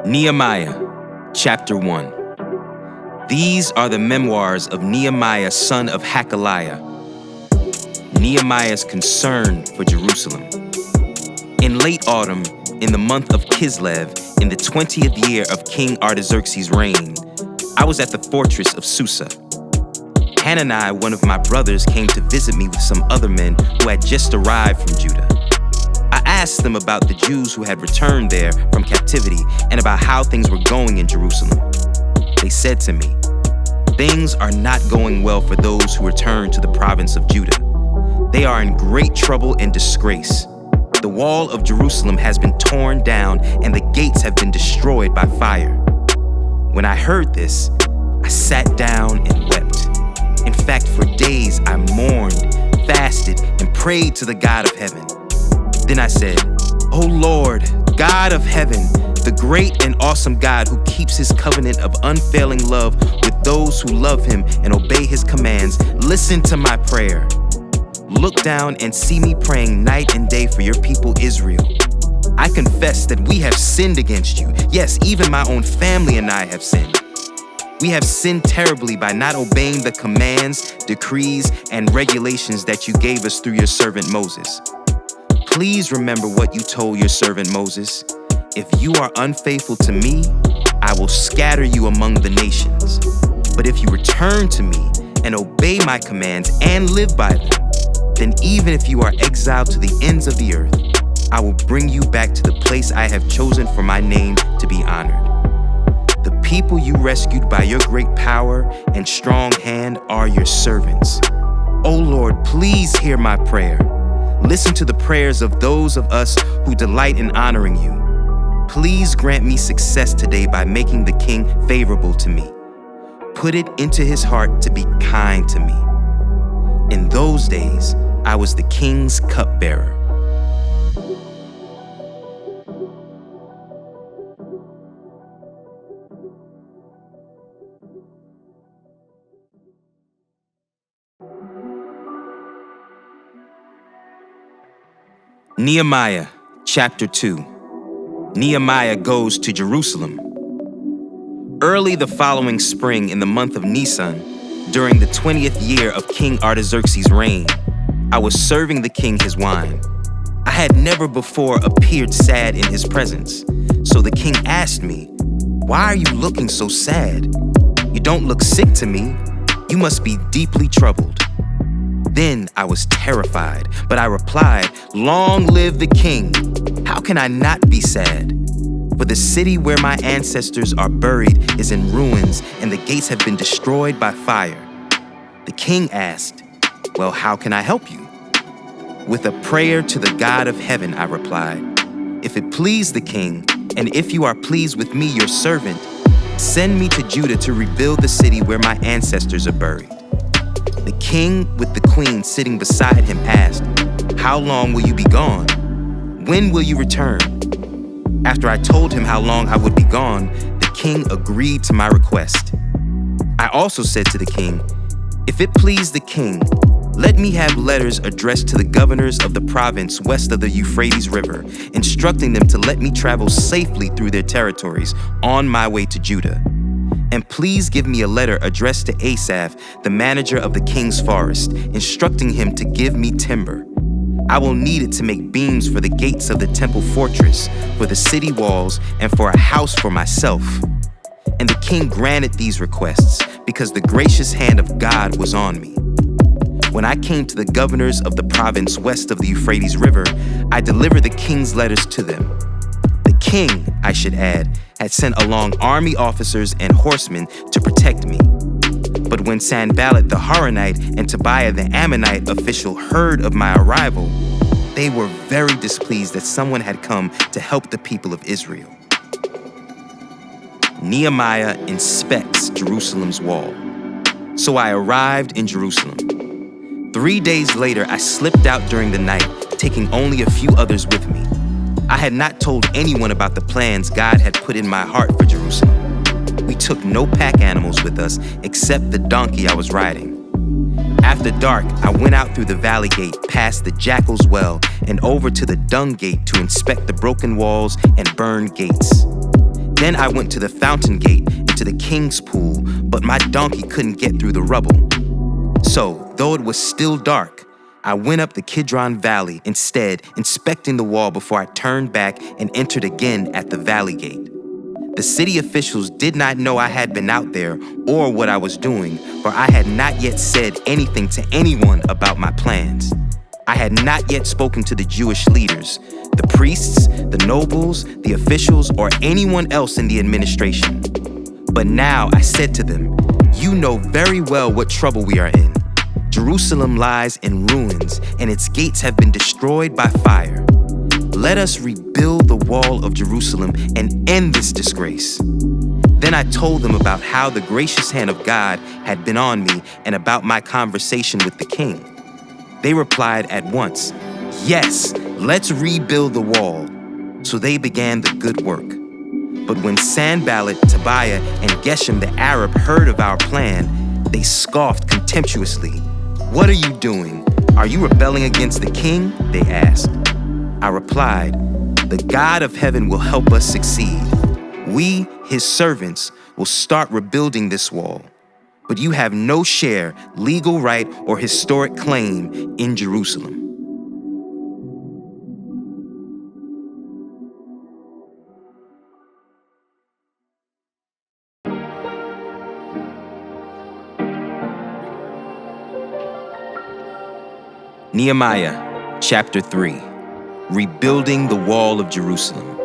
Nehemiah, chapter 1. These are the memoirs of Nehemiah, son of Hakaliah. Nehemiah's concern for Jerusalem. In late autumn, in the month of Kislev, in the 20th year of King Artaxerxes' reign, I was at the fortress of Susa. Hanani, one of my brothers, came to visit me with some other men who had just arrived from Judah. I asked them about the Jews who had returned there from captivity and about how things were going in Jerusalem. They said to me, "Things are not going well for those who return to the province of Judah. They are in great trouble and disgrace. The wall of Jerusalem has been torn down and the gates have been destroyed by fire." When I heard this, I sat down and wept. In fact, for days I mourned, fasted, and prayed to the God of heaven. Then I said, "O Lord, God of heaven, the great and awesome God who keeps his covenant of unfailing love with those who love him and obey his commands, listen to my prayer. Look down and see me praying night and day for your people Israel. I confess that we have sinned against you. Yes, even my own family and I have sinned. We have sinned terribly by not obeying the commands, decrees, and regulations that you gave us through your servant Moses. Please remember what you told your servant Moses. If you are unfaithful to me, I will scatter you among the nations. But if you return to me and obey my commands and live by them, then even if you are exiled to the ends of the earth, I will bring you back to the place I have chosen for my name to be honored. The people you rescued by your great power and strong hand are your servants. O Lord, please hear my prayer. Listen to the prayers of those of us who delight in honoring you. Please grant me success today by making the king favorable to me. Put it into his heart to be kind to me." In those days, I was the king's cupbearer. Nehemiah, chapter 2. Nehemiah goes to Jerusalem. Early the following spring in the month of Nisan, during the 20th year of King Artaxerxes' reign, I was serving the king his wine. I had never before appeared sad in his presence, so the king asked me, "Why are you looking so sad? You don't look sick to me. You must be deeply troubled." Then I was terrified, but I replied, "Long live the king! How can I not be sad? For the city where my ancestors are buried is in ruins, and the gates have been destroyed by fire." The king asked, "Well, how can I help you?" "With a prayer to the God of heaven," I replied. "If it please the king, and if you are pleased with me, your servant, send me to Judah to rebuild the city where my ancestors are buried." The king, with the queen sitting beside him, asked, "How long will you be gone? When will you return?" After I told him how long I would be gone, the king agreed to my request. I also said to the king, "If it please the king, let me have letters addressed to the governors of the province west of the Euphrates River, instructing them to let me travel safely through their territories on my way to Judah. And please give me a letter addressed to Asaph, the manager of the king's forest, instructing him to give me timber. I will need it to make beams for the gates of the temple fortress, for the city walls, and for a house for myself." And the king granted these requests because the gracious hand of God was on me. When I came to the governors of the province west of the Euphrates River, I delivered the king's letters to them. The king, I should add, had sent along army officers and horsemen to protect me. But when Sanballat the Horonite and Tobiah the Ammonite official heard of my arrival, they were very displeased that someone had come to help the people of Israel. Nehemiah inspects Jerusalem's wall. So I arrived in Jerusalem. 3 days later, I slipped out during the night, taking only a few others with me. I had not told anyone about the plans God had put in my heart for Jerusalem. We took no pack animals with us except the donkey I was riding. After dark, I went out through the valley gate, past the jackal's well, and over to the dung gate to inspect the broken walls and burned gates. Then I went to the fountain gate and to the king's pool, but my donkey couldn't get through the rubble. So, though it was still dark, I went up the Kidron Valley instead, inspecting the wall before I turned back and entered again at the valley gate. The city officials did not know I had been out there or what I was doing, for I had not yet said anything to anyone about my plans. I had not yet spoken to the Jewish leaders, the priests, the nobles, the officials, or anyone else in the administration. But now I said to them, "You know very well what trouble we are in. Jerusalem lies in ruins, and its gates have been destroyed by fire. Let us rebuild the wall of Jerusalem and end this disgrace." Then I told them about how the gracious hand of God had been on me and about my conversation with the king. They replied at once, "Yes, let's rebuild the wall." So they began the good work. But when Sanballat, Tobiah, and Geshem the Arab heard of our plan, they scoffed contemptuously. "What are you doing? Are you rebelling against the king?" they asked. I replied, "The God of heaven will help us succeed. We, his servants, will start rebuilding this wall. But you have no share, legal right, or historic claim in Jerusalem." Nehemiah, chapter 3. Rebuilding the wall of Jerusalem.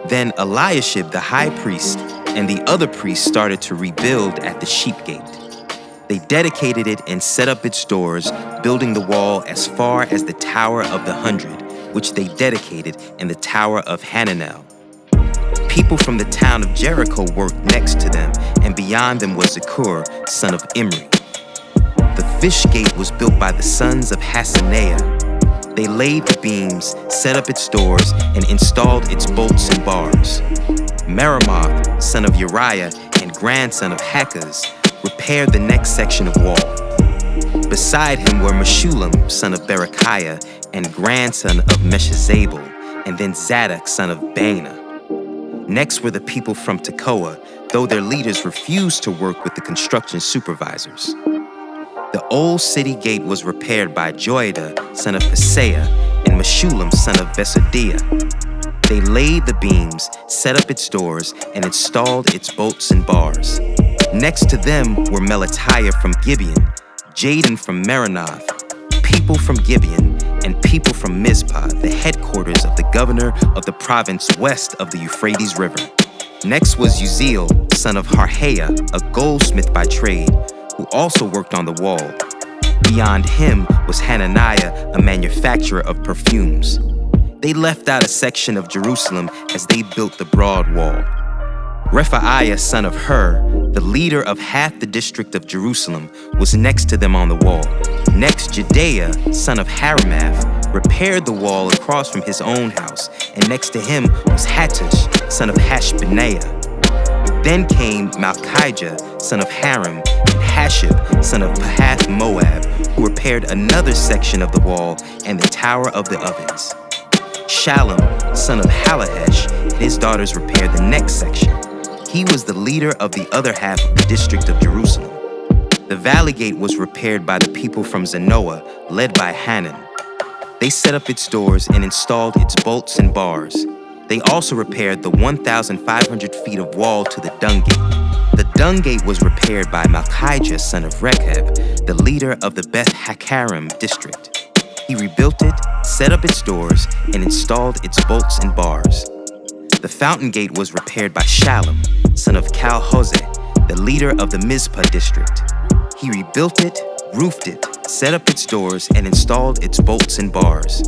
Then Eliashib the high priest and the other priests started to rebuild at the sheep gate. They dedicated it and set up its doors, building the wall as far as the Tower of the 100, which they dedicated, and the Tower of Hananel. People from the town of Jericho worked next to them, and beyond them was Zakur, son of Imri. The fish gate was built by the sons of Hassenaah. They laid the beams, set up its doors, and installed its bolts and bars. Meremoth, son of Uriah and grandson of Hakaz, repaired the next section of wall. Beside him were Meshullam, son of Berechiah and grandson of Meshezabel, and then Zadok, son of Baana. Next were the people from Tekoa, though their leaders refused to work with the construction supervisors. The old city gate was repaired by Joiada, son of Paseah, and Meshullam, son of Besodiah. They laid the beams, set up its doors, and installed its bolts and bars. Next to them were Melatiah from Gibeon, Jadon from Meronoth, people from Gibeon, and people from Mizpah, the headquarters of the governor of the province west of the Euphrates River. Next was Uzziel, son of Harhaiah, a goldsmith by trade, who also worked on the wall. Beyond him was Hananiah, a manufacturer of perfumes. They left out a section of Jerusalem as they built the broad wall. Rephaiah, son of Hur, the leader of half the district of Jerusalem, was next to them on the wall. Next, Jedaiah, son of Haramath, repaired the wall across from his own house, and next to him was Hattush, son of Hashbaniah. Then came Malchijah, son of Haram, and Hashib, son of Pahath Moab, who repaired another section of the wall and the Tower of the Ovens. Shallum, son of Halahesh, and his daughters repaired the next section. He was the leader of the other half of the district of Jerusalem. The valley gate was repaired by the people from Zanoah, led by Hanan. They set up its doors and installed its bolts and bars. They also repaired the 1,500 feet of wall to the dung gate. The dung gate was repaired by Malchijah, son of Rechab, the leader of the Beth Hakarim district. He rebuilt it, set up its doors, and installed its bolts and bars. The fountain gate was repaired by Shallum, son of Calhoseh, the leader of the Mizpah district. He rebuilt it, roofed it, set up its doors, and installed its bolts and bars.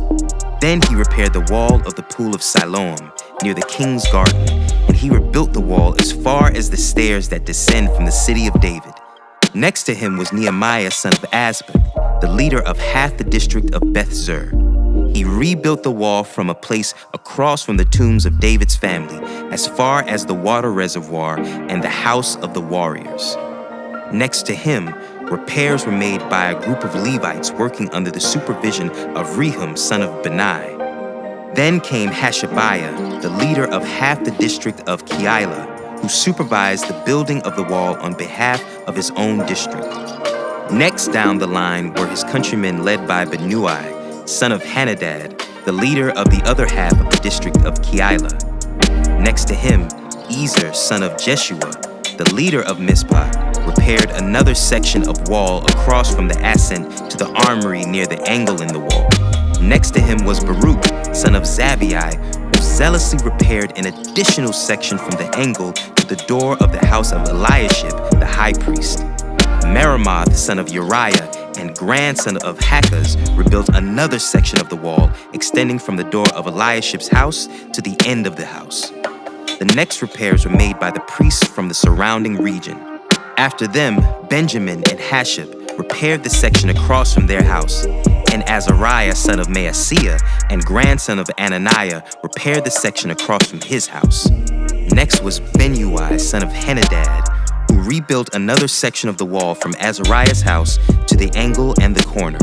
Then he repaired the wall of the pool of Siloam, near the king's garden, and he rebuilt the wall as far as the stairs that descend from the city of David. Next to him was Nehemiah, son of Azbuk, the leader of half the district of Beth-zur. He rebuilt the wall from a place across from the tombs of David's family, as far as the water reservoir and the house of the warriors. Next to him, repairs were made by a group of Levites working under the supervision of Rehum, son of Benai. Then came Hashabiah, the leader of half the district of Keilah, who supervised the building of the wall on behalf of his own district. Next down the line were his countrymen led by Binnui, son of Henadad, the leader of the other half of the district of Keilah. Next to him, Ezra, son of Jeshua, the leader of Mizpah, repaired another section of wall across from the ascent to the armory near the angle in the wall. Next to him was Baruch, son of Zabbai, who zealously repaired an additional section from the angle to the door of the house of Eliashib, the high priest. Meremoth, son of Uriah, and grandson of Hakaz, rebuilt another section of the wall, extending from the door of Eliashib's house to the end of the house. The next repairs were made by the priests from the surrounding region. After them, Benjamin and Hashab repaired the section across from their house, and Azariah, son of Maaseiah, and grandson of Ananiah, repaired the section across from his house. Next was Binnui, son of Henadad, who rebuilt another section of the wall from Azariah's house to the angle and the corner.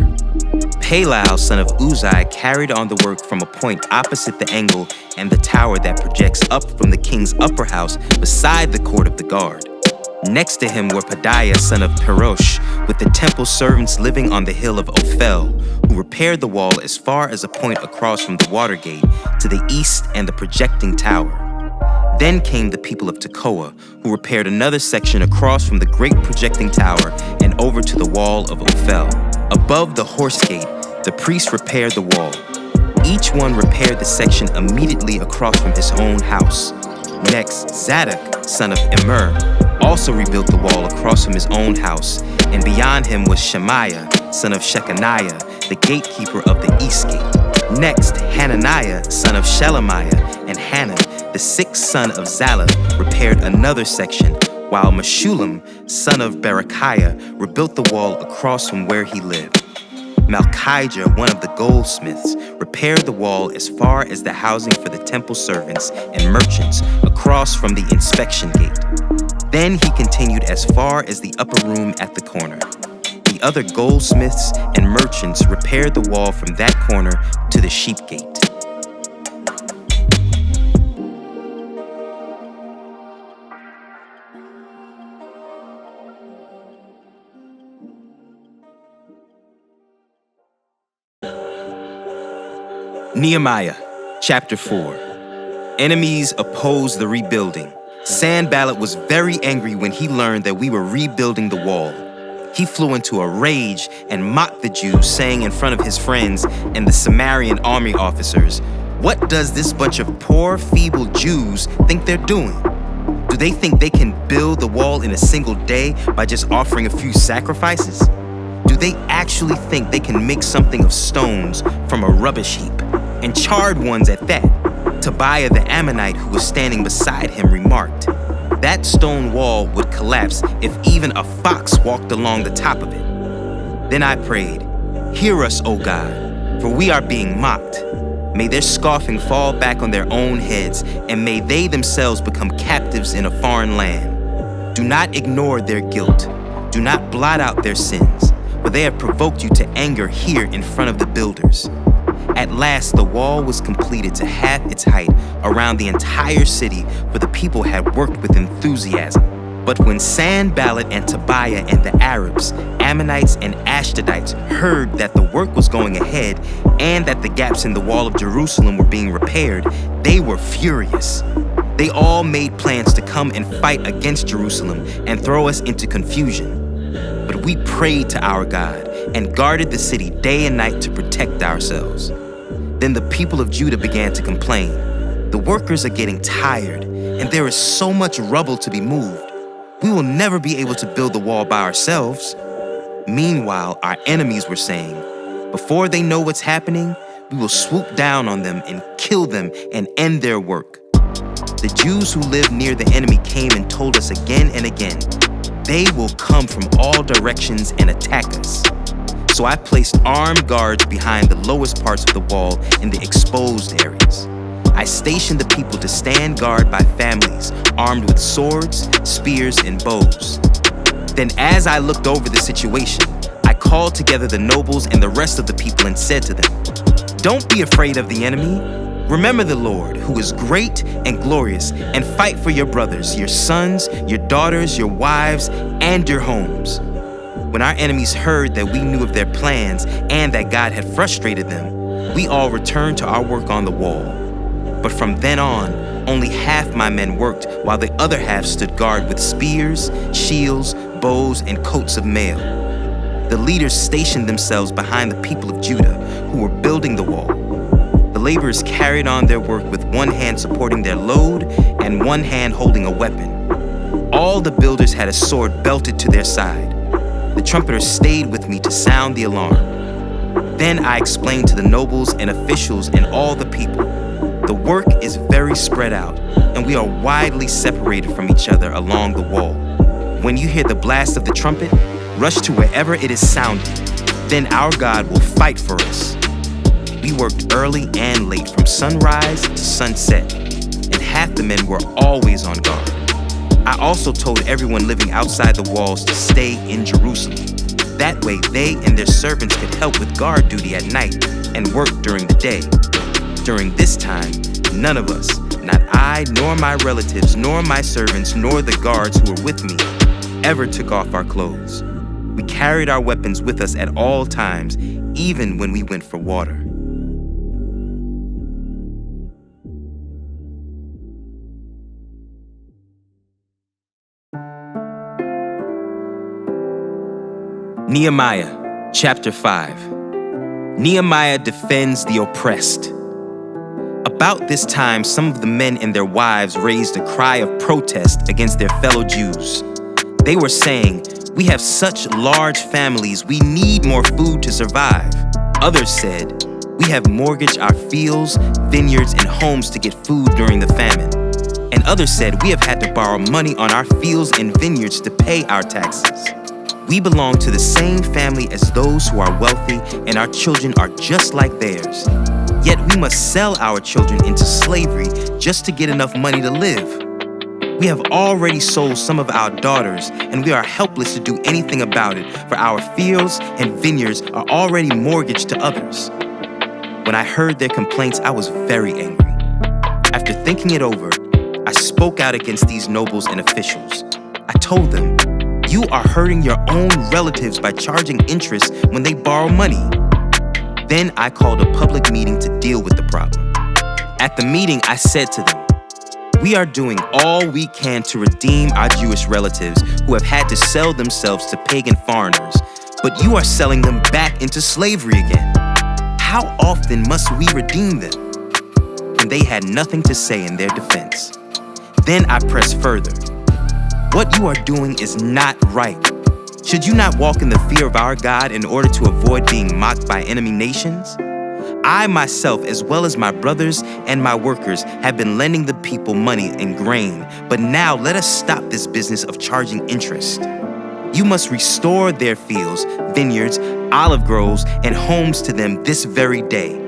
Palal, son of Uzai, carried on the work from a point opposite the angle and the tower that projects up from the king's upper house beside the court of the guard. Next to him were Pedaiah, son of Perosh, with the temple servants living on the hill of Ophel, who repaired the wall as far as a point across from the water gate to the east and the projecting tower. Then came the people of Tekoa, who repaired another section across from the great projecting tower and over to the wall of Ophel. Above the horse gate, the priests repaired the wall. Each one repaired the section immediately across from his own house. Next, Zadok, son of Immer, also rebuilt the wall across from his own house, and beyond him was Shemaiah, son of Shechaniah, the gatekeeper of the east gate. Next, Hananiah, son of Shelemiah, and Hanan, the sixth son of Zalaph, repaired another section, while Meshullam, son of Berechiah, rebuilt the wall across from where he lived. Malchijah, one of the goldsmiths, repaired the wall as far as the housing for the temple servants and merchants across from the inspection gate. Then he continued as far as the upper room at the corner. The other goldsmiths and merchants repaired the wall from that corner to the sheep gate. Nehemiah, chapter 4. Enemies oppose the rebuilding. Sanballat was very angry when he learned that we were rebuilding the wall. He flew into a rage and mocked the Jews, saying in front of his friends and the Samaritan army officers, "What does this bunch of poor, feeble Jews think they're doing? Do they think they can build the wall in a single day by just offering a few sacrifices? Do they actually think they can make something of stones from a rubbish heap, and charred ones at that?" Tobiah the Ammonite, who was standing beside him, remarked, "That stone wall would collapse if even a fox walked along the top of it." Then I prayed, "Hear us, O God, for we are being mocked. May their scoffing fall back on their own heads, and may they themselves become captives in a foreign land. Do not ignore their guilt. Do not blot out their sins, for they have provoked you to anger here in front of the builders." At last, the wall was completed to half its height around the entire city, for the people had worked with enthusiasm. But when Sanballat and Tobiah and the Arabs, Ammonites and Ashdodites heard that the work was going ahead and that the gaps in the wall of Jerusalem were being repaired, they were furious. They all made plans to come and fight against Jerusalem and throw us into confusion. But we prayed to our God and guarded the city day and night to protect ourselves. Then the people of Judah began to complain, "The workers are getting tired, and there is so much rubble to be moved. We will never be able to build the wall by ourselves." Meanwhile, our enemies were saying, "Before they know what's happening, we will swoop down on them and kill them and end their work." The Jews who lived near the enemy came and told us again and again, "They will come from all directions and attack us." So I placed armed guards behind the lowest parts of the wall in the exposed areas. I stationed the people to stand guard by families, armed with swords, spears, and bows. Then as I looked over the situation, I called together the nobles and the rest of the people and said to them, "Don't be afraid of the enemy. Remember the Lord, who is great and glorious, and fight for your brothers, your sons, your daughters, your wives, and your homes." When our enemies heard that we knew of their plans and that God had frustrated them, we all returned to our work on the wall. But from then on, only half my men worked, while the other half stood guard with spears, shields, bows, and coats of mail. The leaders stationed themselves behind the people of Judah, who were building the wall. The laborers carried on their work with one hand supporting their load and one hand holding a weapon. All the builders had a sword belted to their side. The trumpeters stayed with me to sound the alarm. Then I explained to the nobles and officials and all the people, "The work is very spread out, and we are widely separated from each other along the wall. When you hear the blast of the trumpet, rush to wherever it is sounded. Then our God will fight for us." We worked early and late, from sunrise to sunset, and half the men were always on guard. I also told everyone living outside the walls to stay in Jerusalem. That way they and their servants could help with guard duty at night and work during the day. During this time, none of us, not I, nor my relatives, nor my servants, nor the guards who were with me, ever took off our clothes. We carried our weapons with us at all times, even when we went for water. Nehemiah, chapter 5. Nehemiah defends the oppressed. About this time, some of the men and their wives raised a cry of protest against their fellow Jews. They were saying, "We have such large families, we need more food to survive." Others said, "We have mortgaged our fields, vineyards, and homes to get food during the famine." And others said, "We have had to borrow money on our fields and vineyards to pay our taxes. We belong to the same family as those who are wealthy, and our children are just like theirs. Yet we must sell our children into slavery just to get enough money to live. We have already sold some of our daughters, and we are helpless to do anything about it, for our fields and vineyards are already mortgaged to others." When I heard their complaints, I was very angry. After thinking it over, I spoke out against these nobles and officials. I told them, "You are hurting your own relatives by charging interest when they borrow money." Then I called a public meeting to deal with the problem. At the meeting, I said to them, "We are doing all we can to redeem our Jewish relatives who have had to sell themselves to pagan foreigners, but you are selling them back into slavery again. How often must we redeem them?" And they had nothing to say in their defense. Then I pressed further. "What you are doing is not right. Should you not walk in the fear of our God in order to avoid being mocked by enemy nations? I myself, as well as my brothers and my workers, have been lending the people money and grain, but now let us stop this business of charging interest. You must restore their fields, vineyards, olive groves, and homes to them this very day,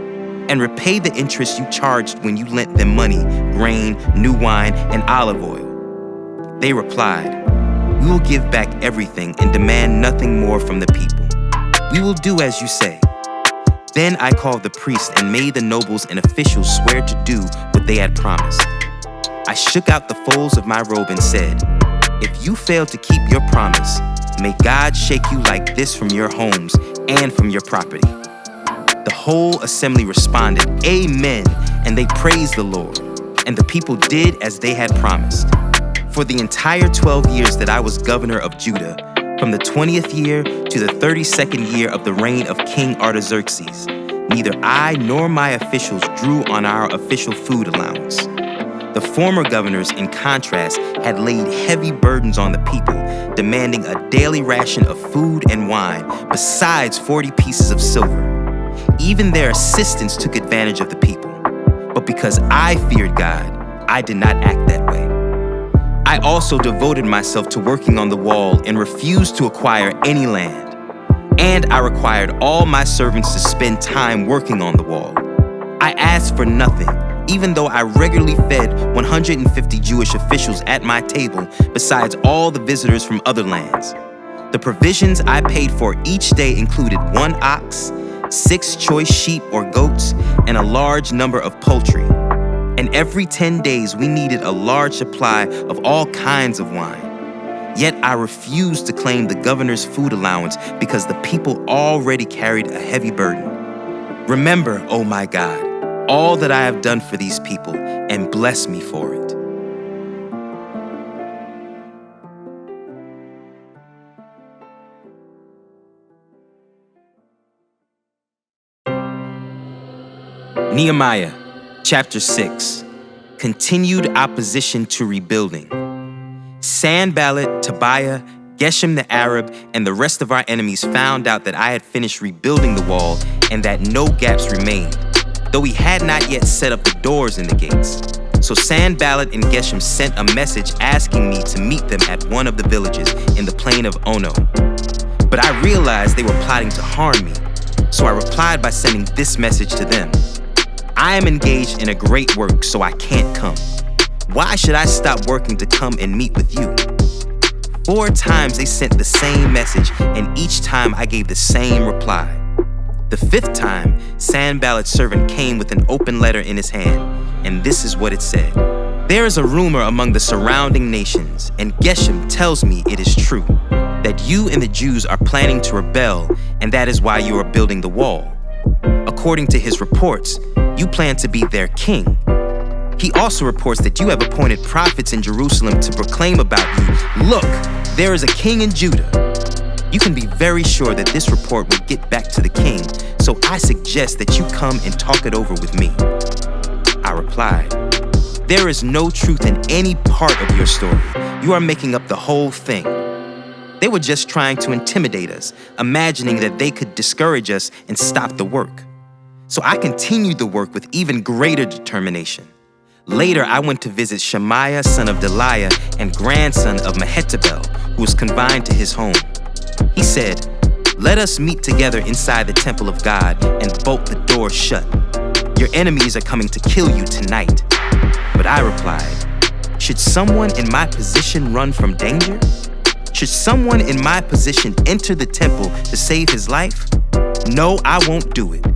and repay the interest you charged when you lent them money, grain, new wine, and olive oil." They replied, "We will give back everything and demand nothing more from the people. We will do as you say." Then I called the priests and made the nobles and officials swear to do what they had promised. I shook out the folds of my robe and said, "If you fail to keep your promise, may God shake you like this from your homes and from your property." The whole assembly responded, "Amen," and they praised the Lord. And the people did as they had promised. For the entire 12 years that I was governor of Judah, from the 20th year to the 32nd year of the reign of King Artaxerxes, neither I nor my officials drew on our official food allowance. The former governors, in contrast, had laid heavy burdens on the people, demanding a daily ration of food and wine, besides 40 pieces of silver. Even their assistants took advantage of the people. But because I feared God, I did not act that way. I also devoted myself to working on the wall and refused to acquire any land. And I required all my servants to spend time working on the wall. I asked for nothing, even though I regularly fed 150 Jewish officials at my table, besides all the visitors from other lands. The provisions I paid for each day included 1 ox, 6 choice sheep or goats, and a large number of poultry. And every 10 days we needed a large supply of all kinds of wine. Yet I refused to claim the governor's food allowance because the people already carried a heavy burden. Remember, O my God, all that I have done for these people, and bless me for it. Nehemiah, chapter 6, continued opposition to rebuilding. Sanballat, Tobiah, Geshem the Arab, and the rest of our enemies found out that I had finished rebuilding the wall and that no gaps remained, though we had not yet set up the doors in the gates. So Sanballat and Geshem sent a message asking me to meet them at one of the villages in the plain of Ono. But I realized they were plotting to harm me, so I replied by sending this message to them. I am engaged in a great work, so I can't come. Why should I stop working to come and meet with you? 4 times they sent the same message, and each time I gave the same reply. The 5th time, Sanballat's servant came with an open letter in his hand, and this is what it said. There is a rumor among the surrounding nations, and Geshem tells me it is true, that you and the Jews are planning to rebel, and that is why you are building the wall. According to his reports, you plan to be their king. He also reports that you have appointed prophets in Jerusalem to proclaim about you, look, there is a king in Judah. You can be very sure that this report will get back to the king, so I suggest that you come and talk it over with me. I replied, there is no truth in any part of your story. You are making up the whole thing. They were just trying to intimidate us, imagining that they could discourage us and stop the work. So I continued the work with even greater determination. Later, I went to visit Shemaiah, son of Delaiah, and grandson of Mehetabel, who was confined to his home. He said, let us meet together inside the temple of God and bolt the door shut. Your enemies are coming to kill you tonight. But I replied, should someone in my position run from danger? Should someone in my position enter the temple to save his life? No, I won't do it.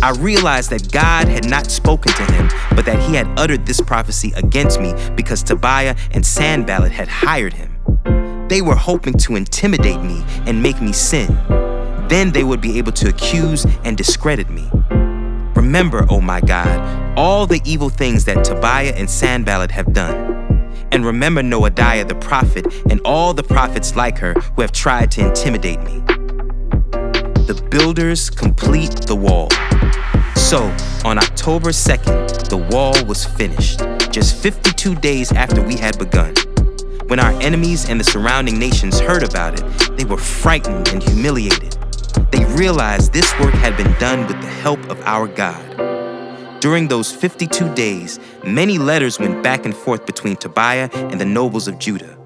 I realized that God had not spoken to him, but that he had uttered this prophecy against me because Tobiah and Sanballat had hired him. They were hoping to intimidate me and make me sin. Then they would be able to accuse and discredit me. Remember, oh my God, all the evil things that Tobiah and Sanballat have done. And remember Noadiah the prophet and all the prophets like her who have tried to intimidate me. The builders complete the wall. So, on October 2nd, the wall was finished, just 52 days after we had begun. When our enemies and the surrounding nations heard about it, they were frightened and humiliated. They realized this work had been done with the help of our God. During those 52 days, many letters went back and forth between Tobiah and the nobles of Judah.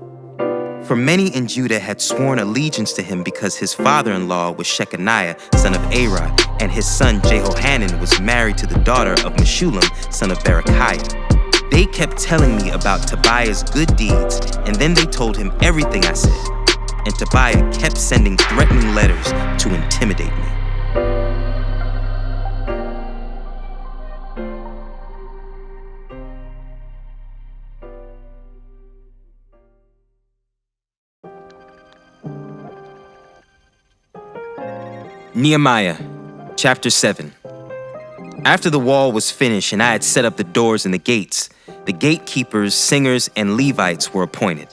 For many in Judah had sworn allegiance to him because his father-in-law was Shechaniah, son of Arah, and his son Jehohanan was married to the daughter of Meshullam, son of Berechiah. They kept telling me about Tobiah's good deeds, and then they told him everything I said. And Tobiah kept sending threatening letters to intimidate me. Nehemiah, chapter 7. After the wall was finished and I had set up the doors and the gates, the gatekeepers, singers, and Levites were appointed.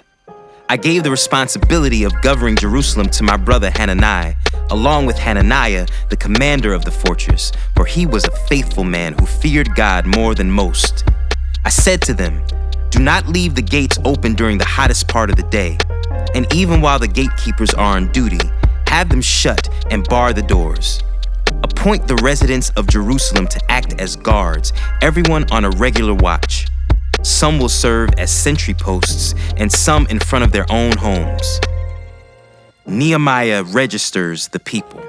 I gave the responsibility of governing Jerusalem to my brother Hanani, along with Hananiah, the commander of the fortress, for he was a faithful man who feared God more than most. I said to them, do not leave the gates open during the hottest part of the day, and even while the gatekeepers are on duty, have them shut and bar the doors. Appoint the residents of Jerusalem to act as guards, everyone on a regular watch. Some will serve as sentry posts, and some in front of their own homes. Nehemiah registers the people.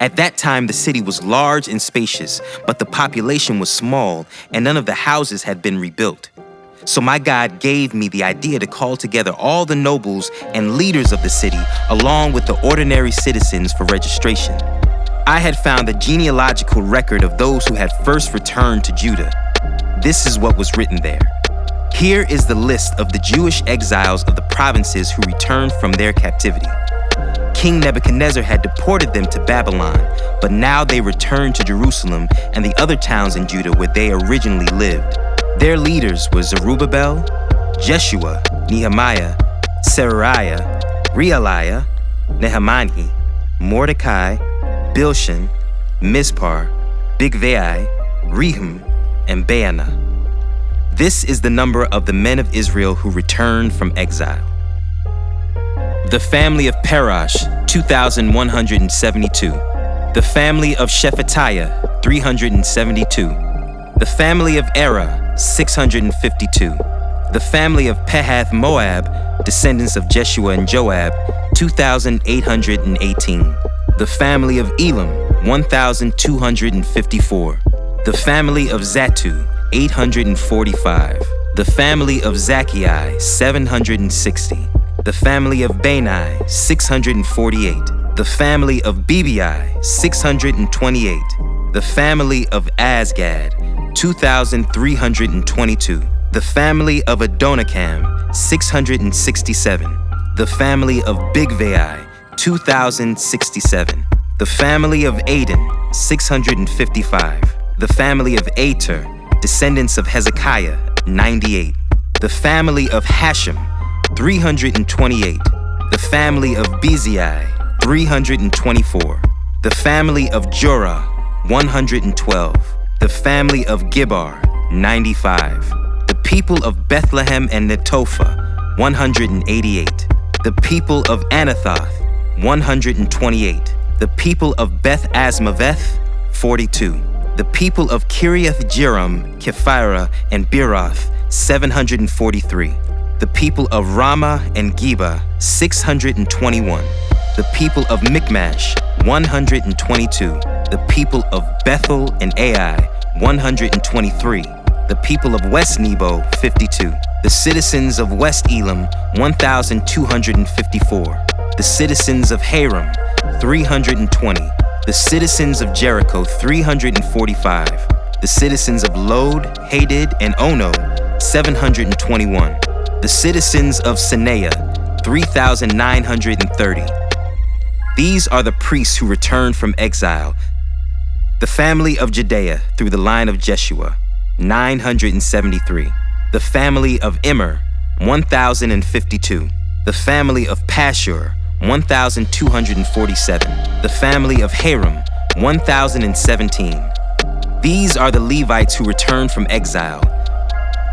At that time, the city was large and spacious, but the population was small, and none of the houses had been rebuilt. So my God gave me the idea to call together all the nobles and leaders of the city, along with the ordinary citizens for registration. I had found the genealogical record of those who had first returned to Judah. This is what was written there. Here is the list of the Jewish exiles of the provinces who returned from their captivity. King Nebuchadnezzar had deported them to Babylon, but now they returned to Jerusalem and the other towns in Judah where they originally lived. Their leaders were Zerubbabel, Jeshua, Nehemiah, Seraiah, Realiah, Nehemiah, Mordecai, Bilshan, Mizpar, Bigvai, Rehum, and Baanah. This is the number of the men of Israel who returned from exile. The family of Parash, 2,172. The family of Shephatiah, 372. The family of Era, 652. The family of Pahath Moab, descendants of Jeshua and Joab, 2,818. The family of Elam, 1,254. The family of Zatu, 845. The family of Zacchai, 760. The family of Bani, 648. The family of Bebai, 628. The family of Azgad, 2,322. The family of Adonikam, 667. The family of Bigvai, 2,067. The family of Aden, 655. The family of Ater, descendants of Hezekiah, 98. The family of Hashem, 328. The family of Bezai, 324. The family of Jorah, 112. The family of Gibbar, 95. The people of Bethlehem and Netophah, 188. The people of Anathoth, 128. The people of Beth Asmaveth, 42. The people of Kiriath Jearim, Kephirah, and Beeroth, 743. The people of Ramah and Geba, 621. The people of Michmash, 122. The people of Bethel and Ai, 123. The people of West Nebo, 52. The citizens of West Elam, 1,254. The citizens of Haram, 320. The citizens of Jericho, 345. The citizens of Lod, Hadid, and Ono, 721. The citizens of Senea, 3,930. These are the priests who returned from exile. The family of Judea, through the line of Jeshua, 973. The family of Immer, 1,052. The family of Pashur, 1,247. The family of Haram, 1,017. These are the Levites who returned from exile.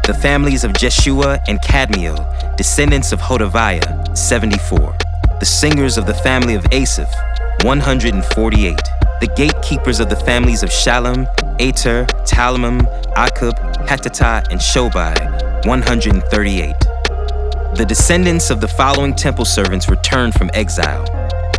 The families of Jeshua and Kadmiel, descendants of Hodaviah, 74. The singers of the family of Asaph, 148. The gatekeepers of the families of Shalom, Ater, Talmum, Akub, Hattatah, and Shobai, 138. The descendants of the following temple servants returned from exile: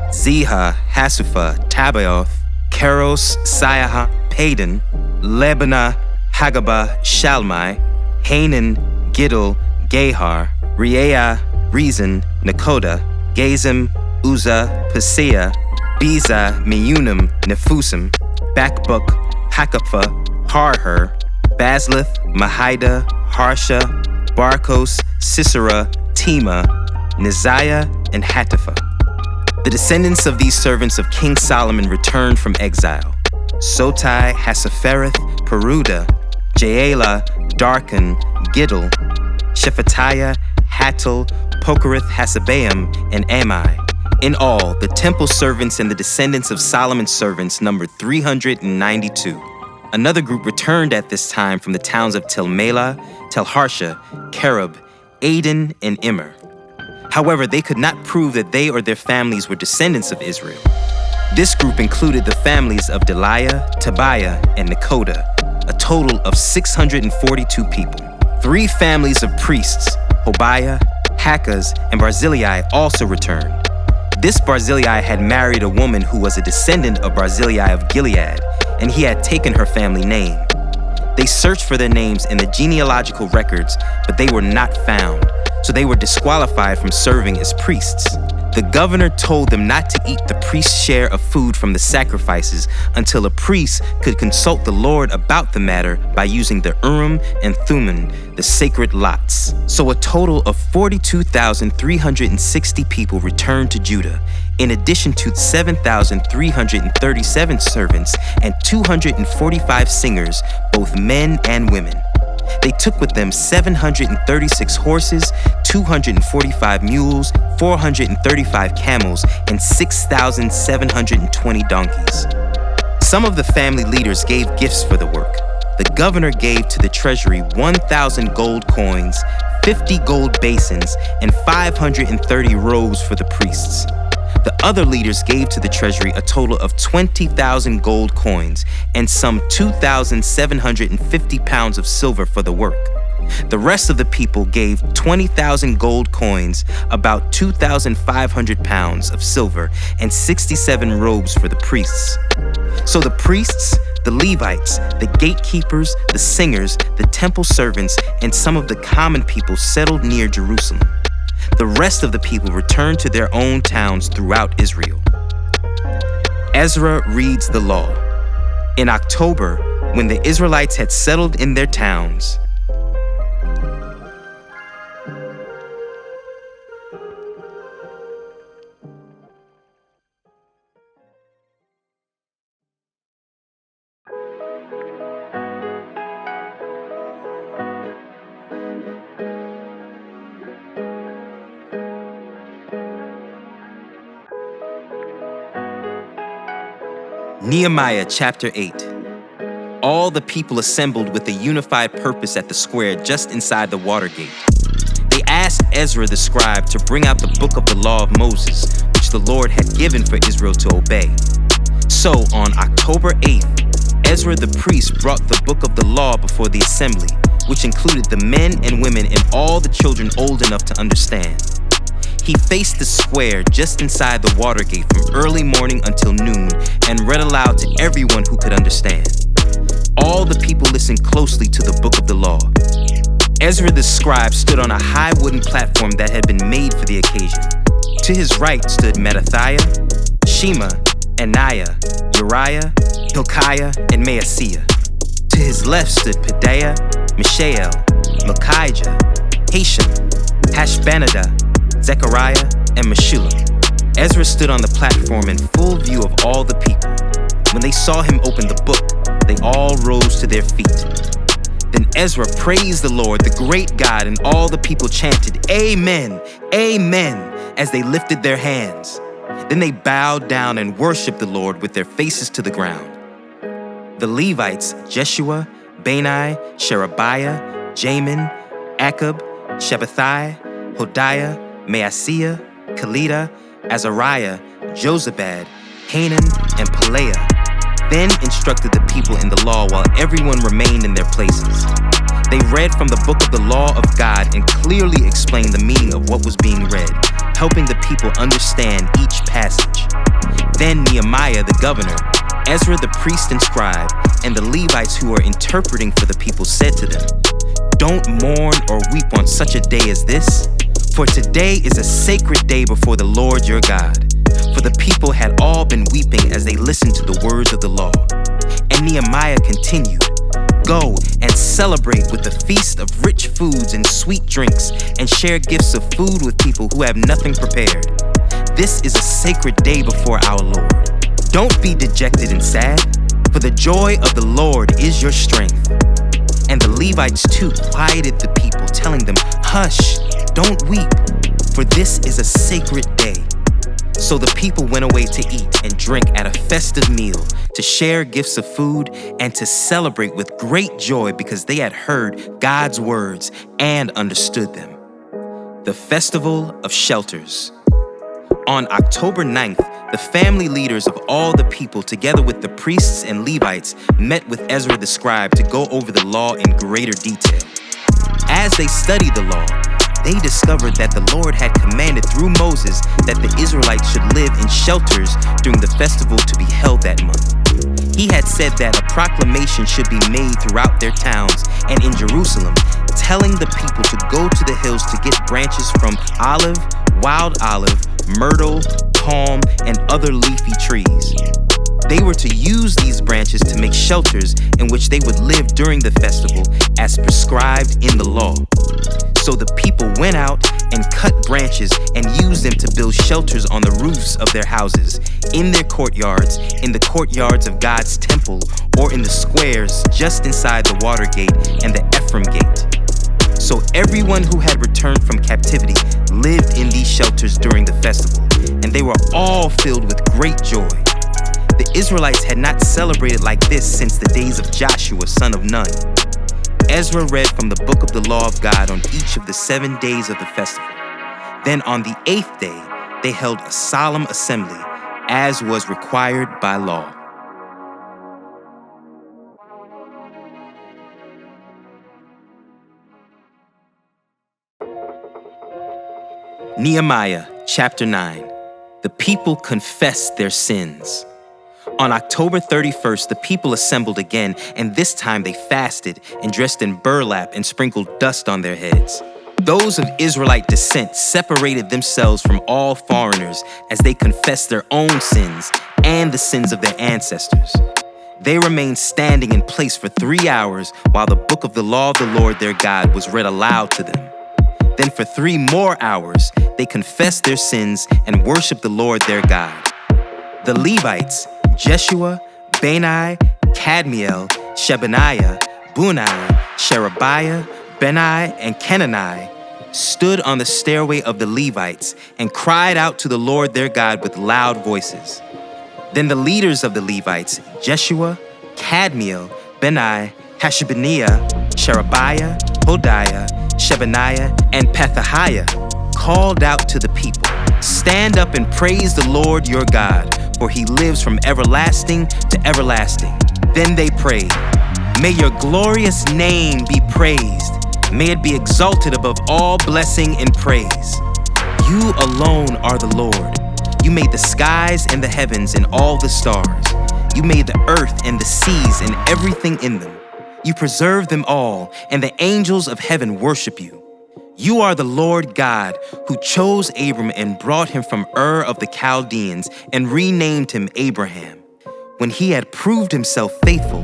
Ziha, Hasupha, Tabaoth, Keros, Siaha, Padon, Lebanah, Hagabah, Shalmai, Hanan, Giddel, Gahar, Reaiah, Rezin, Nakoda, Gazim, Uzzah, Paseah, Beza, Meunim, Nephusim, Bakbuk, Hakapha, Harher, Baslith, Mahida, Harsha, Barkos, Sisera, Tema, Neziah, and Hatipha. The descendants of these servants of King Solomon returned from exile: Sotai, Hassaphereth, Peruda, Jaela, Darkon, Giddel, Shephatiah, Hattil, Pokereth, Hassabaim, and Amai. In all, the temple servants and the descendants of Solomon's servants numbered 392. Another group returned at this time from the towns of Tel Melah, Tel Harsha, Kerub, Aden, and Immer. However, they could not prove that they or their families were descendants of Israel. This group included the families of Deliah, Tobiah, and Nekoda, a total of 642 people. 3 families of priests, Hobiah, Hakaz, and Barzillai, also returned. This Barzillai had married a woman who was a descendant of Barzillai of Gilead, and he had taken her family name. They searched for their names in the genealogical records, but they were not found, so they were disqualified from serving as priests. The governor told them not to eat the priest's share of food from the sacrifices until a priest could consult the Lord about the matter by using the Urim and Thummim, the sacred lots. So a total of 42,360 people returned to Judah, in addition to 7,337 servants and 245 singers, both men and women. They took with them 736 horses, 245 mules, 435 camels, and 6,720 donkeys. Some of the family leaders gave gifts for the work. The governor gave to the treasury 1,000 gold coins, 50 gold basins, and 530 robes for the priests. The other leaders gave to the treasury a total of 20,000 gold coins and some 2,750 pounds of silver for the work. The rest of the people gave 20,000 gold coins, about 2,500 pounds of silver, and 67 robes for the priests. So the priests, the Levites, the gatekeepers, the singers, the temple servants, and some of the common people settled near Jerusalem. The rest of the people returned to their own towns throughout Israel. Ezra reads the law. In October, when the Israelites had settled in their towns, Nehemiah chapter 8. All the people assembled with a unified purpose at the square just inside the water gate. They asked Ezra the scribe to bring out the book of the law of Moses, which the Lord had given for Israel to obey. So on October 8th, Ezra the priest brought the book of the law before the assembly, which included the men and women and all the children old enough to understand. He faced the square just inside the water gate from early morning until noon and read aloud to everyone who could understand. All the people listened closely to the book of the law. Ezra the scribe stood on a high wooden platform that had been made for the occasion. To his right stood Mattathiah, Shema, Ananiah, Uriah, Hilkiah, and Maaseiah. To his left stood Pedaiah, Mishael, Malchijah, Hashem, Hashbanadah, Zechariah, and Meshullam. Ezra stood on the platform in full view of all the people. When they saw him open the book, they all rose to their feet. Then Ezra praised the Lord, the great God, and all the people chanted, "Amen, Amen," as they lifted their hands. Then they bowed down and worshiped the Lord with their faces to the ground. The Levites, Jeshua, Bani, Sherebiah, Jamin, Akab, Shabbathai, Hodiah, Maaseiah, Kelita, Azariah, Jozabad, Hanan, and Pelaiah, then instructed the people in the law while everyone remained in their places. They read from the book of the law of God and clearly explained the meaning of what was being read, helping the people understand each passage. Then Nehemiah the governor, Ezra the priest and scribe, and the Levites who were interpreting for the people said to them, "Don't mourn or weep on such a day as this, for today is a sacred day before the Lord your God." For the people had all been weeping as they listened to the words of the law. And Nehemiah continued, "Go and celebrate with a feast of rich foods and sweet drinks, and share gifts of food with people who have nothing prepared. This is a sacred day before our Lord. Don't be dejected and sad, for the joy of the Lord is your strength." And the Levites too quieted the people, telling them, "Hush, don't weep, for this is a sacred day." So the people went away to eat and drink at a festive meal, to share gifts of food, and to celebrate with great joy because they had heard God's words and understood them. The Festival of Shelters. On October 9th, the family leaders of all the people, together with the priests and Levites, met with Ezra the scribe to go over the law in greater detail. As they studied the law, they discovered that the Lord had commanded through Moses that the Israelites should live in shelters during the festival to be held that month. He had said that a proclamation should be made throughout their towns and in Jerusalem, telling the people to go to the hills to get branches from olive, wild olive, myrtle, palm, and other leafy trees. They were to use these branches to make shelters in which they would live during the festival as prescribed in the law. So the people went out and cut branches and used them to build shelters on the roofs of their houses, in their courtyards, in the courtyards of God's temple, or in the squares just inside the water gate and the Ephraim gate. So everyone who had returned from captivity lived in these shelters during the festival, and they were all filled with great joy. The Israelites had not celebrated like this since the days of Joshua, son of Nun. Ezra read from the book of the law of God on each of the 7 days of the festival. Then on the 8th day, they held a solemn assembly, as was required by law. Nehemiah chapter 9. The people confessed their sins. On October 31st, the people assembled again, and this time they fasted and dressed in burlap and sprinkled dust on their heads. Those of Israelite descent separated themselves from all foreigners as they confessed their own sins and the sins of their ancestors. They remained standing in place for 3 hours while the book of the law of the Lord their God was read aloud to them. Then for 3 more hours, they confessed their sins and worshiped the Lord their God. The Levites, Jeshua, Bani, Kadmiel, Shebaniah, Bunai, Sherebiah, Bani, and Kenani, stood on the stairway of the Levites and cried out to the Lord their God with loud voices. Then the leaders of the Levites, Jeshua, Kadmiel, Bani, Hashabniah, Sherebiah, Hodiah, Shebaniah, and Pethahiah, called out to the people, "Stand up and praise the Lord your God, for he lives from everlasting to everlasting." Then they prayed, "May your glorious name be praised. May it be exalted above all blessing and praise. You alone are the Lord. You made the skies and the heavens and all the stars. You made the earth and the seas and everything in them. You preserve them all, and the angels of heaven worship you. You are the Lord God who chose Abram and brought him from Ur of the Chaldeans and renamed him Abraham. When he had proved himself faithful,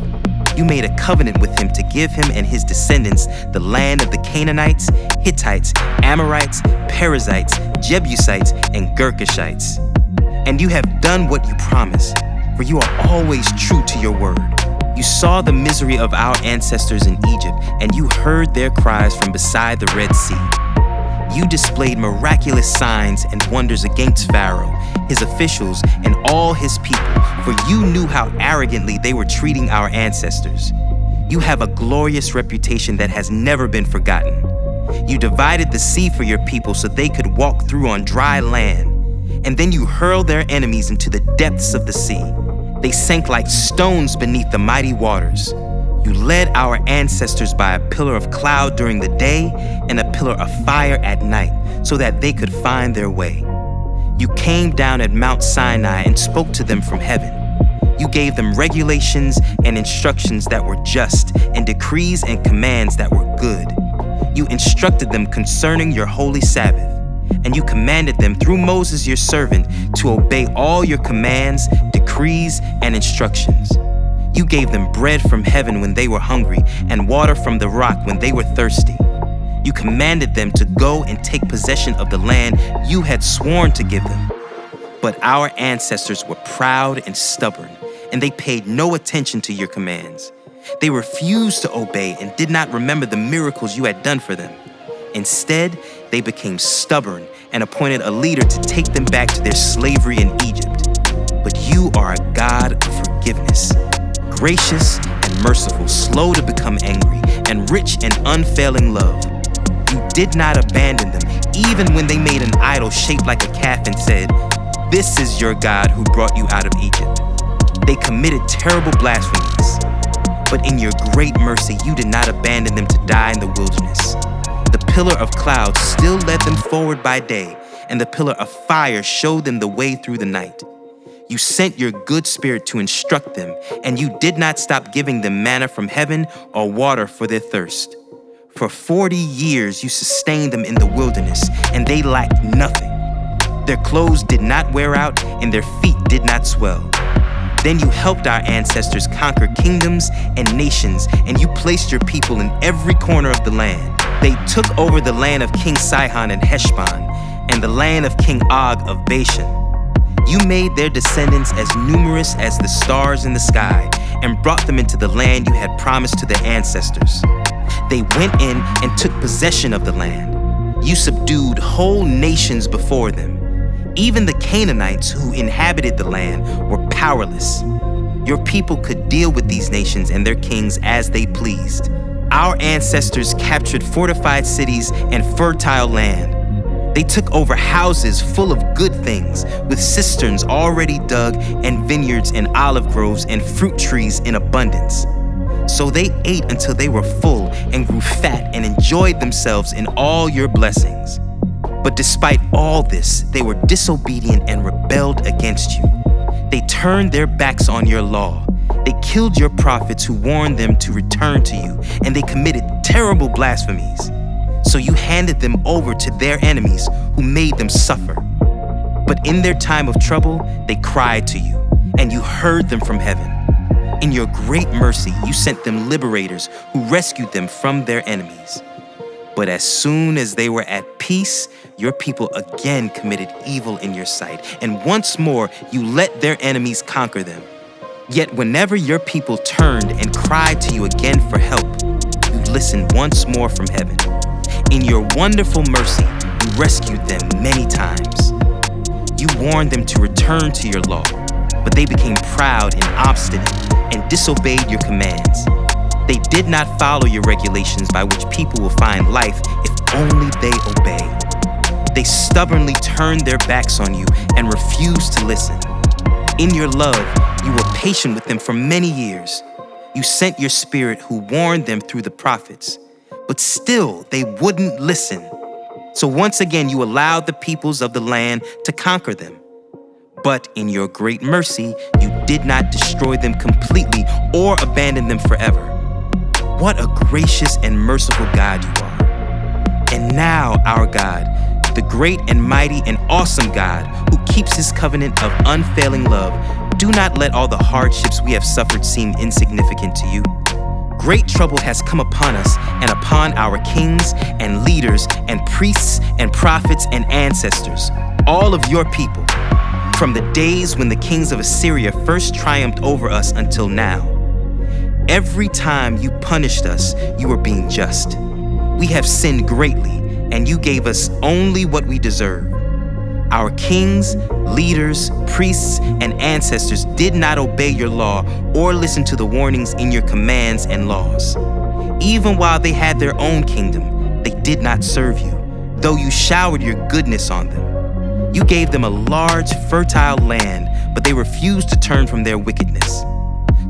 you made a covenant with him to give him and his descendants the land of the Canaanites, Hittites, Amorites, Perizzites, Jebusites, and Girgashites. And you have done what you promised, for you are always true to your word. You saw the misery of our ancestors in Egypt, and you heard their cries from beside the Red Sea. You displayed miraculous signs and wonders against Pharaoh, his officials, and all his people, for you knew how arrogantly they were treating our ancestors. You have a glorious reputation that has never been forgotten. You divided the sea for your people so they could walk through on dry land, and then you hurled their enemies into the depths of the sea. They sank like stones beneath the mighty waters. You led our ancestors by a pillar of cloud during the day and a pillar of fire at night so that they could find their way. You came down at Mount Sinai and spoke to them from heaven. You gave them regulations and instructions that were just and decrees and commands that were good. You instructed them concerning your holy Sabbath. And you commanded them through Moses your servant to obey all your commands, decrees, and instructions. You gave them bread from heaven when they were hungry and water from the rock when they were thirsty. You commanded them to go and take possession of the land you had sworn to give them. But our ancestors were proud and stubborn, and they paid no attention to your commands. They refused to obey and did not remember the miracles you had done for them. Instead, they became stubborn and appointed a leader to take them back to their slavery in Egypt. But you are a God of forgiveness, gracious and merciful, slow to become angry, and rich in unfailing love. You did not abandon them, even when they made an idol shaped like a calf and said, "This is your God who brought you out of Egypt." They committed terrible blasphemies. But in your great mercy, you did not abandon them to die in the wilderness. The pillar of cloud still led them forward by day, and the pillar of fire showed them the way through the night. You sent your good spirit to instruct them, and you did not stop giving them manna from heaven or water for their thirst. For 40 years you sustained them in the wilderness, and they lacked nothing. Their clothes did not wear out, and their feet did not swell. Then you helped our ancestors conquer kingdoms and nations, and you placed your people in every corner of the land. They took over the land of King Sihon and Heshbon, and the land of King Og of Bashan. You made their descendants as numerous as the stars in the sky, and brought them into the land you had promised to their ancestors. They went in and took possession of the land. You subdued whole nations before them. Even the Canaanites who inhabited the land were powerless. Your people could deal with these nations and their kings as they pleased. Our ancestors captured fortified cities and fertile land. They took over houses full of good things, with cisterns already dug and vineyards and olive groves and fruit trees in abundance. So they ate until they were full and grew fat and enjoyed themselves in all your blessings. But despite all this, they were disobedient and rebelled against you. They turned their backs on your law. They killed your prophets who warned them to return to you, and they committed terrible blasphemies. So you handed them over to their enemies who made them suffer. But in their time of trouble, they cried to you, and you heard them from heaven. In your great mercy, you sent them liberators who rescued them from their enemies. But as soon as they were at peace, your people again committed evil in your sight, and once more you let their enemies conquer them. Yet whenever your people turned and cried to you again for help, you listened once more from heaven. In your wonderful mercy, you rescued them many times. You warned them to return to your law, but they became proud and obstinate and disobeyed your commands. They did not follow your regulations by which people will find life if only they obey. They stubbornly turned their backs on you and refused to listen. In your love, you were patient with them for many years. You sent your Spirit who warned them through the prophets, but still they wouldn't listen. So once again, you allowed the peoples of the land to conquer them. But in your great mercy, you did not destroy them completely or abandon them forever. What a gracious and merciful God you are. And now, our God, the great and mighty and awesome God who keeps his covenant of unfailing love, do not let all the hardships we have suffered seem insignificant to you. Great trouble has come upon us and upon our kings and leaders and priests and prophets and ancestors, all of your people, from the days when the kings of Assyria first triumphed over us until now. Every time you punished us, you were being just. We have sinned greatly, and you gave us only what we deserve. Our kings, leaders, priests, and ancestors did not obey your law or listen to the warnings in your commands and laws. Even while they had their own kingdom, they did not serve you, though you showered your goodness on them. You gave them a large, fertile land, but they refused to turn from their wickedness.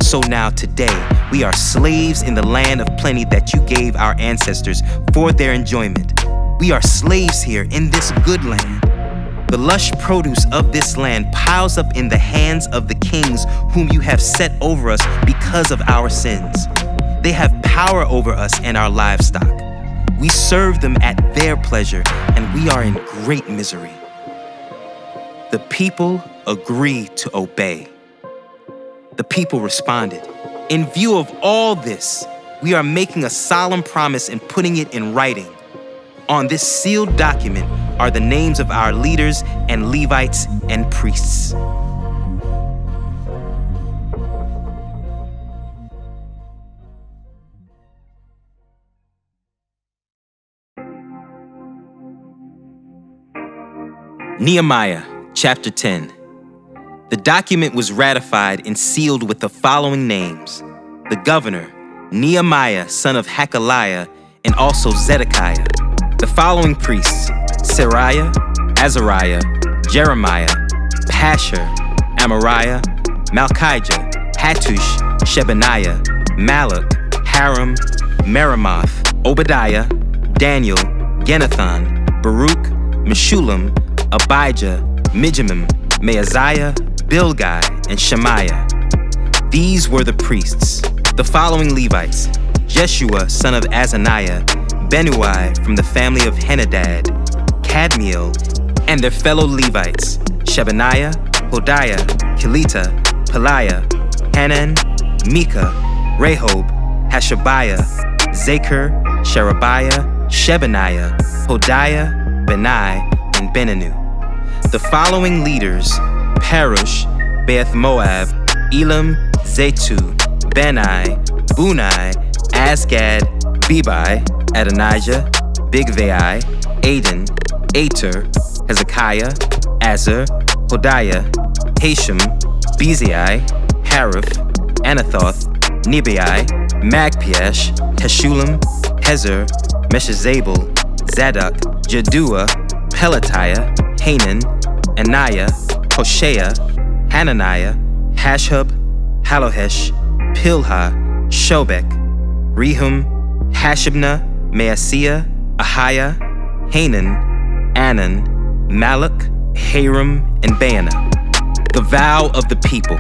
So now today, we are slaves in the land of plenty that you gave our ancestors for their enjoyment. We are slaves here in this good land. The lush produce of this land piles up in the hands of the kings whom you have set over us because of our sins. They have power over us and our livestock. We serve them at their pleasure, and we are in great misery. The people agree to obey. The people responded, "In view of all this, we are making a solemn promise and putting it in writing. On this sealed document are the names of our leaders and Levites and priests." Nehemiah, chapter 10. The document was ratified and sealed with the following names: the governor, Nehemiah, son of Hakaliah, and also Zedekiah. The following priests: Seraiah, Azariah, Jeremiah, Pashur, Amariah, Malchijah, Hattush, Shebaniah, Malach, Haram, Meremoth, Obadiah, Daniel, Ginnathon, Baruch, Meshullam, Abijah, Mijamim, Maaziah, Bilgai, and Shemaiah. These were the priests. The following Levites: Jeshua, son of Azaniah, Benui from the family of Henadad, Kadmiel, and their fellow Levites, Shebaniah, Hodiah, Kelita, Peliah, Hanan, Micah, Rehob, Hashabiah, Zachar, Sherebiah, Shebaniah, Hodiah, Benai, and Beninu. The following leaders: Parush, Beth Moab, Elam, Zetu, Benai, Bunai, Asgad, Bebai, Adonijah, Bigvai, Aden, Ater, Hezekiah, Azar, Hodiah, Hashem, Bezai, Harif, Anathoth, Nebai, Magpiash, Heshulam, Hezer, Meshezabel, Zadok, Jaddua, Pelatiah, Hanan, Anaiah, Hoshea, Hananiah, Hashub, Halohesh, Pilha, Shobek, Rehum, Hashabnah, Maaseiah, Ahiah, Hanan, Anan, Malach, Haram, and Baanah. The vow of the people.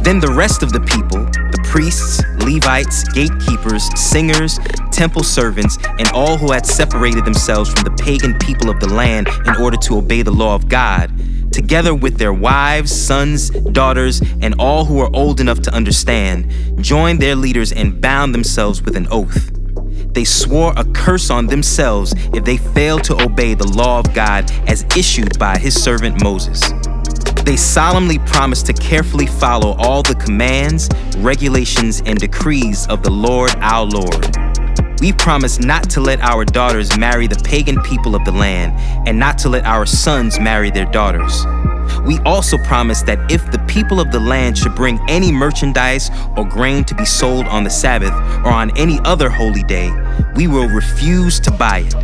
Then the rest of the people, the priests, Levites, gatekeepers, singers, temple servants, and all who had separated themselves from the pagan people of the land in order to obey the law of God, together with their wives, sons, daughters, and all who were old enough to understand, joined their leaders and bound themselves with an oath. They swore a curse on themselves if they failed to obey the law of God as issued by his servant Moses. They solemnly promised to carefully follow all the commands, regulations, and decrees of the Lord our Lord. We promise not to let our daughters marry the pagan people of the land, and not to let our sons marry their daughters. We also promise that if the people of the land should bring any merchandise or grain to be sold on the Sabbath or on any other holy day, we will refuse to buy it.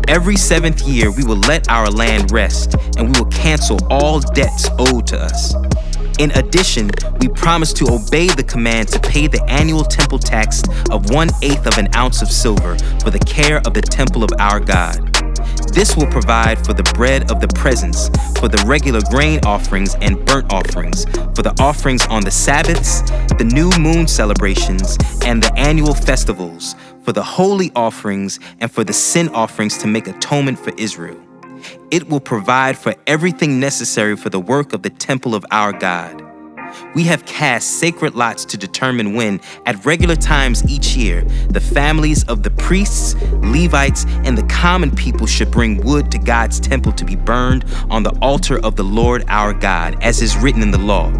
Every 7th year, we will let our land rest, and we will cancel all debts owed to us. In addition, we promise to obey the command to pay the annual temple tax of 1/8 of an ounce of silver for the care of the temple of our God. This will provide for the bread of the presence, for the regular grain offerings and burnt offerings, for the offerings on the Sabbaths, the new moon celebrations, and the annual festivals, for the holy offerings, and for the sin offerings to make atonement for Israel. It will provide for everything necessary for the work of the temple of our God. We have cast sacred lots to determine when, at regular times each year, the families of the priests, Levites, and the common people should bring wood to God's temple to be burned on the altar of the Lord our God, as is written in the law.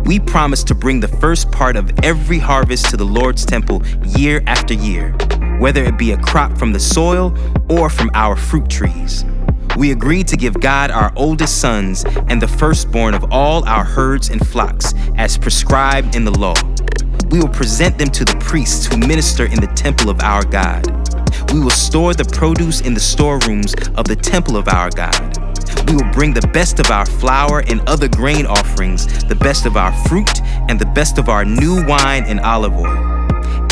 We promise to bring the first part of every harvest to the Lord's temple year after year, whether it be a crop from the soil or from our fruit trees. We agreed to give God our oldest sons and the firstborn of all our herds and flocks, as prescribed in the law. We will present them to the priests who minister in the temple of our God. We will store the produce in the storerooms of the temple of our God. We will bring the best of our flour and other grain offerings, the best of our fruit, and the best of our new wine and olive oil.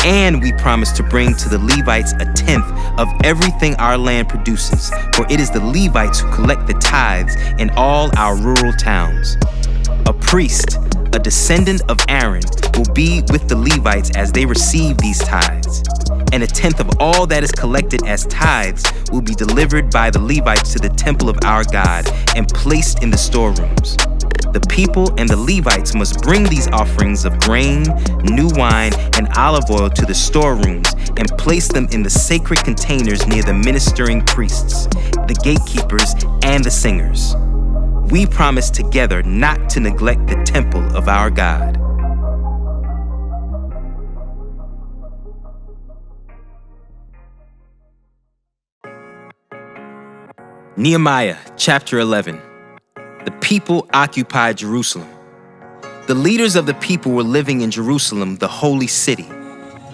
And we promise to bring to the Levites 1/10 of everything our land produces, for it is the Levites who collect the tithes in all our rural towns. A priest, a descendant of Aaron, will be with the Levites as they receive these tithes. And 1/10 of all that is collected as tithes will be delivered by the Levites to the temple of our God and placed in the storerooms. The people and the Levites must bring these offerings of grain, new wine, and olive oil to the storerooms and place them in the sacred containers near the ministering priests, the gatekeepers, and the singers. We promise together not to neglect the temple of our God. Nehemiah chapter 11. The people occupied Jerusalem. The leaders of the people were living in Jerusalem, the holy city.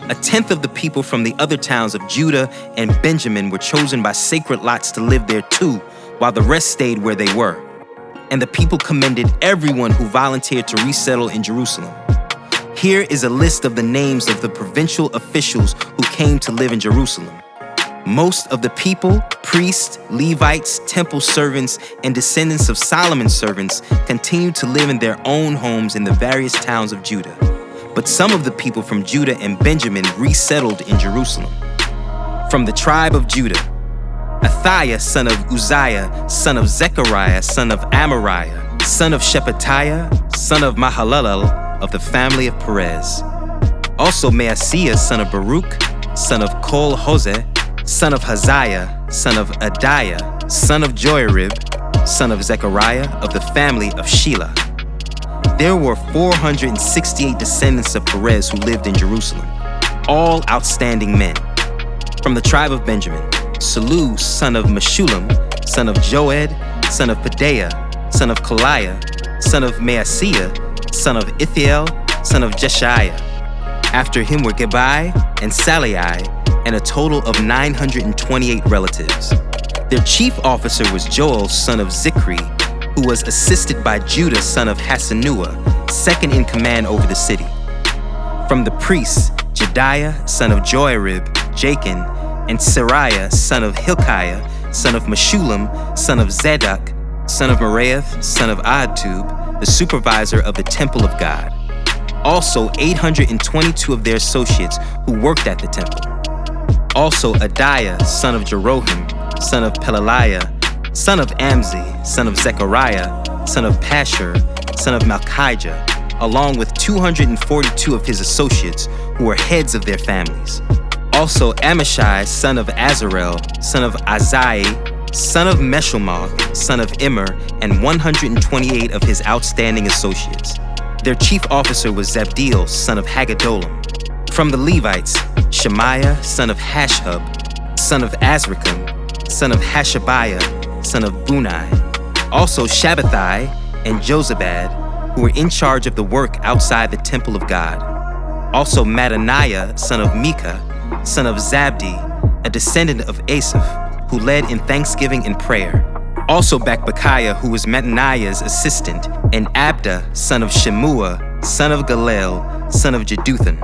1/10 of the people from the other towns of Judah and Benjamin were chosen by sacred lots to live there too, while the rest stayed where they were. And the people commended everyone who volunteered to resettle in Jerusalem. Here is a list of the names of the provincial officials who came to live in Jerusalem. Most of the people, priests, Levites, temple servants, and descendants of Solomon's servants continued to live in their own homes in the various towns of Judah. But some of the people from Judah and Benjamin resettled in Jerusalem. From the tribe of Judah, Athaiah, son of Uzziah, son of Zechariah, son of Amariah, son of Shephatiah, son of Mahalalel, of the family of Perez. Also Maaseiah, son of Baruch, son of Kol-Hoseh, son of Haziah, son of Adiah, son of Joiarib, son of Zechariah, of the family of Shelah. There were 468 descendants of Perez who lived in Jerusalem, all outstanding men. From the tribe of Benjamin, Salu, son of Meshullam, son of Joed, son of Pedaiah, son of Kaliah, son of Maaseiah, son of Ithiel, son of Jeshiah. After him were Gebai and Salai, and a total of 928 relatives. Their chief officer was Joel, son of Zichri, who was assisted by Judah, son of Hasenuah, second in command over the city. From the priests, Jediah, son of Joiarib, Jachin, and Seraiah, son of Hilkiah, son of Meshullam, son of Zadok, son of Meraioth, son of Ahitub, the supervisor of the temple of God. Also 822 of their associates who worked at the temple. Also Adiah, son of Jeroham, son of Pelaliah, son of Amzi, son of Zechariah, son of Pashur, son of Malchijah, along with 242 of his associates who were heads of their families. Also Amishai, son of Azarel, son of Azai, son of Meshulmoth, son of Immer, and 128 of his outstanding associates. Their chief officer was Zabdiel, son of Haggadolim. From the Levites, Shemaiah, son of Hashub, son of Azrikam, son of Hashabiah, son of Bunai. Also Shabbathai and Jozabad, who were in charge of the work outside the temple of God. Also Mattaniah, son of Micah, son of Zabdi, a descendant of Asaph, who led in thanksgiving and prayer. Also Bakbukiah, who was Mattaniah's assistant, and Abda, son of Shemua, son of Galeel, son of Jeduthun.